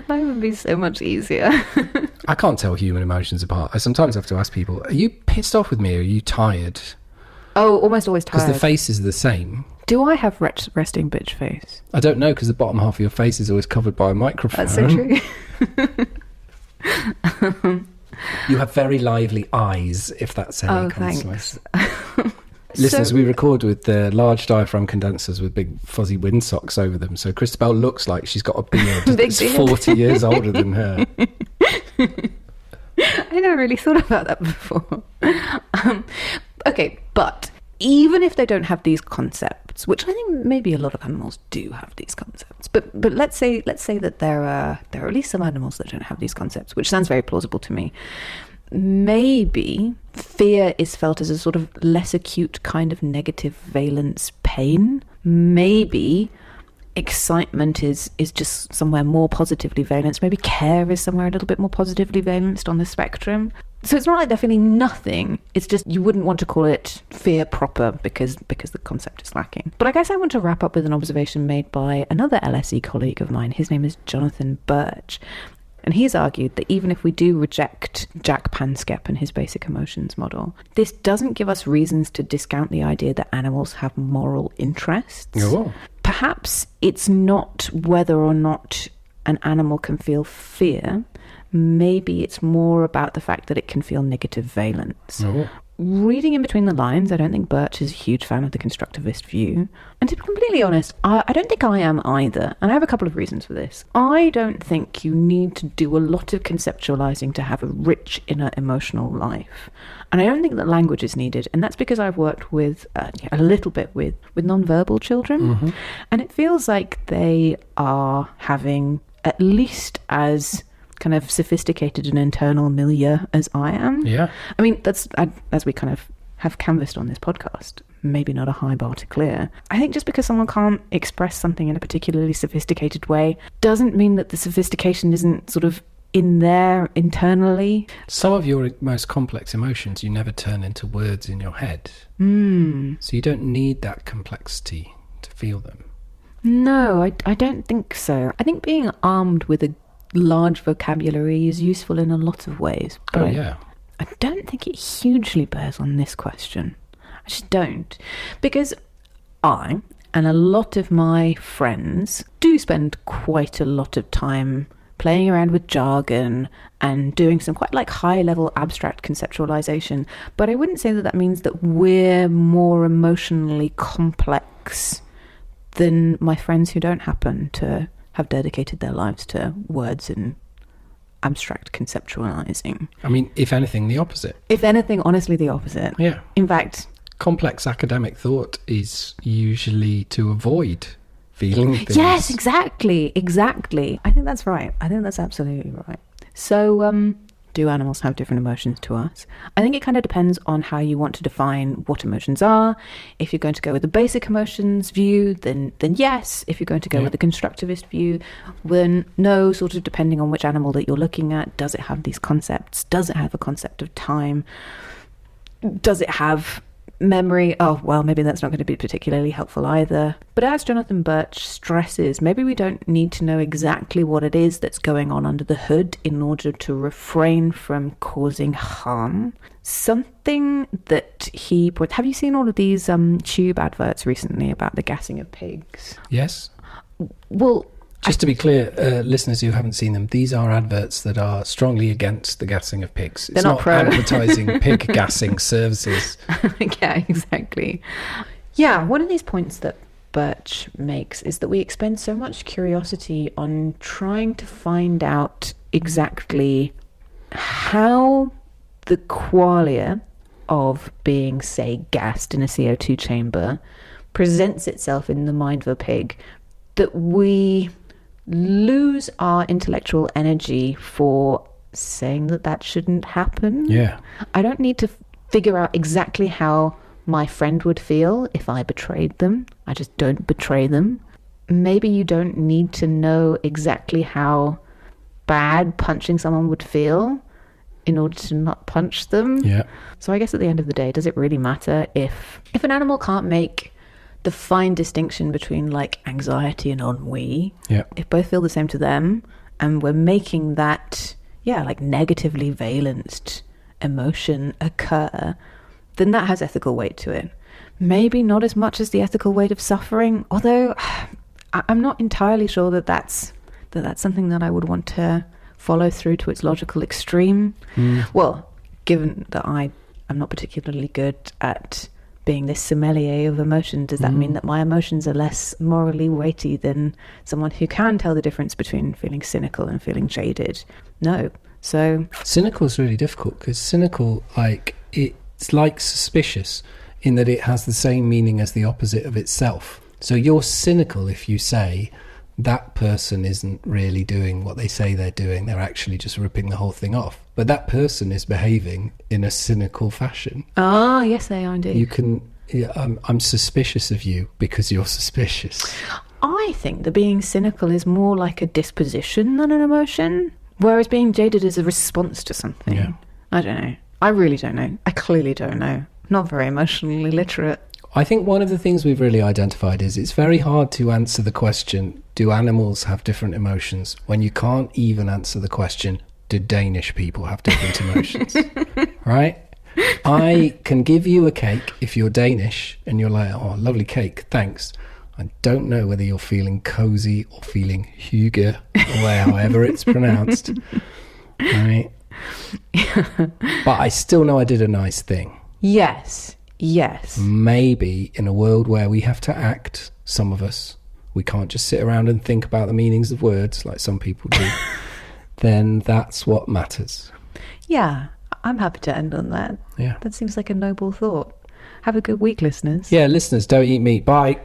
That would be so much easier. I can't tell human emotions apart. I sometimes have to ask people, are you pissed off with me, or are you tired? Oh, almost always tired. Because the faces are the same. Do I have resting bitch face? I don't know, because the bottom half of your face is always covered by a microphone. That's so true. You have very lively eyes, if that's any consolation. Thanks. Listeners, we record with large diaphragm condensers with big fuzzy windsocks over them. So Christabel looks like she's got a beard that's 40 years older than her. I never really thought about that before. Okay, but even if they don't have these concepts, which I think maybe a lot of animals do have these concepts, but let's say that there are at least some animals that don't have these concepts, which sounds very plausible to me. Maybe fear is felt as a sort of less acute kind of negative valence pain. Maybe excitement is just somewhere more positively valenced. Maybe care is somewhere a little bit more positively valenced on the spectrum. So it's not like they're feeling nothing. It's just you wouldn't want to call it fear proper because the concept is lacking. But I guess I want to wrap up with an observation made by another LSE colleague of mine. His name is Jonathan Birch. And he's argued that even if we do reject Jaak Panskepp and his basic emotions model, this doesn't give us reasons to discount the idea that animals have moral interests. Oh. Perhaps it's not whether or not an animal can feel fear. Maybe it's more about the fact that it can feel negative valence. Oh. Reading in between the lines, I don't think Birch is a huge fan of the constructivist view. And to be completely honest, I don't think I am either. And I have a couple of reasons for this. I don't think you need to do a lot of conceptualizing to have a rich inner emotional life. And I don't think that language is needed. And that's because I've worked with a little bit with nonverbal children. Mm-hmm. And it feels like they are having at least as kind of sophisticated an internal milieu as I am. Yeah. I mean, that's as we kind of have canvassed on this podcast, maybe not a high bar to clear. I think just because someone can't express something in a particularly sophisticated way doesn't mean that the sophistication isn't sort of in there internally. Some of your most complex emotions you never turn into words in your head. So you don't need that complexity to feel them. No, I don't think so. I think being armed with a large vocabulary is useful in a lot of ways. But I don't think it hugely bears on this question. I just don't. Because I and a lot of my friends do spend quite a lot of time playing around with jargon and doing some quite like high-level abstract conceptualization. But I wouldn't say that that means that we're more emotionally complex than my friends who don't happen to have dedicated their lives to words and abstract conceptualizing. I mean, if anything, the opposite. If anything, honestly, the opposite. Yeah. In fact, complex academic thought is usually to avoid feeling things. Yes, exactly. I think that's right. I think that's absolutely right. So, do animals have different emotions to us? I think it kind of depends on how you want to define what emotions are. If you're going to go with the basic emotions view, then yes. If you're going to go with the constructivist view, then no, sort of depending on which animal that you're looking at. Does it have these concepts? Does it have a concept of time? Does it have memory? Oh, well, maybe that's not going to be particularly helpful either. But as Jonathan Birch stresses, maybe we don't need to know exactly what it is that's going on under the hood in order to refrain from causing harm. Something that he... Have you seen all of these tube adverts recently about the gassing of pigs? Yes. Well... Just to be clear, listeners who haven't seen them, these are adverts that are strongly against the gassing of pigs. It's not advertising pig gassing services. Yeah, exactly. Yeah, one of these points that Birch makes is that we expend so much curiosity on trying to find out exactly how the qualia of being, say, gassed in a CO2 chamber presents itself in the mind of a pig, that we lose our intellectual energy for saying that shouldn't happen. Yeah. I don't need to figure out exactly how my friend would feel if I betrayed them. I just don't betray them. Maybe you don't need to know exactly how bad punching someone would feel in order to not punch them. Yeah. So I guess at the end of the day, does it really matter if an animal can't make the fine distinction between like anxiety and ennui? Yeah. If both feel the same to them and we're making that, like negatively valenced emotion occur, then that has ethical weight to it. Maybe not as much as the ethical weight of suffering, although I'm not entirely sure that that's something that I would want to follow through to its logical extreme. Well, given that I am not particularly good at being this sommelier of emotion, does that mean that my emotions are less morally weighty than someone who can tell the difference between feeling cynical and feeling jaded? No. So cynical is really difficult, because cynical, like, it's like suspicious in that it has the same meaning as the opposite of itself. So you're cynical if you say that person isn't really doing what they say they're doing, they're actually just ripping the whole thing off, but that person is behaving in a cynical fashion. Ah, yes, they are indeed. You can, I'm suspicious of you because you're suspicious. I think that being cynical is more like a disposition than an emotion, whereas being jaded is a response to something. Yeah. I don't know. I really don't know. I clearly don't know. Not very emotionally literate. I think one of the things we've really identified is it's very hard to answer the question, do animals have different emotions, when you can't even answer the question, do Danish people have different emotions? Right? I can give you a cake if you're Danish and you're like, oh, lovely cake, thanks. I don't know whether you're feeling cozy or feeling hygge, or however it's pronounced. Right? But I still know I did a nice thing. Yes. Maybe in a world where we have to act, some of us, we can't just sit around and think about the meanings of words like some people do, then that's what matters. Yeah, I'm happy to end on that. Yeah. That seems like a noble thought. Have a good week, listeners. Yeah, listeners, don't eat meat. Bye.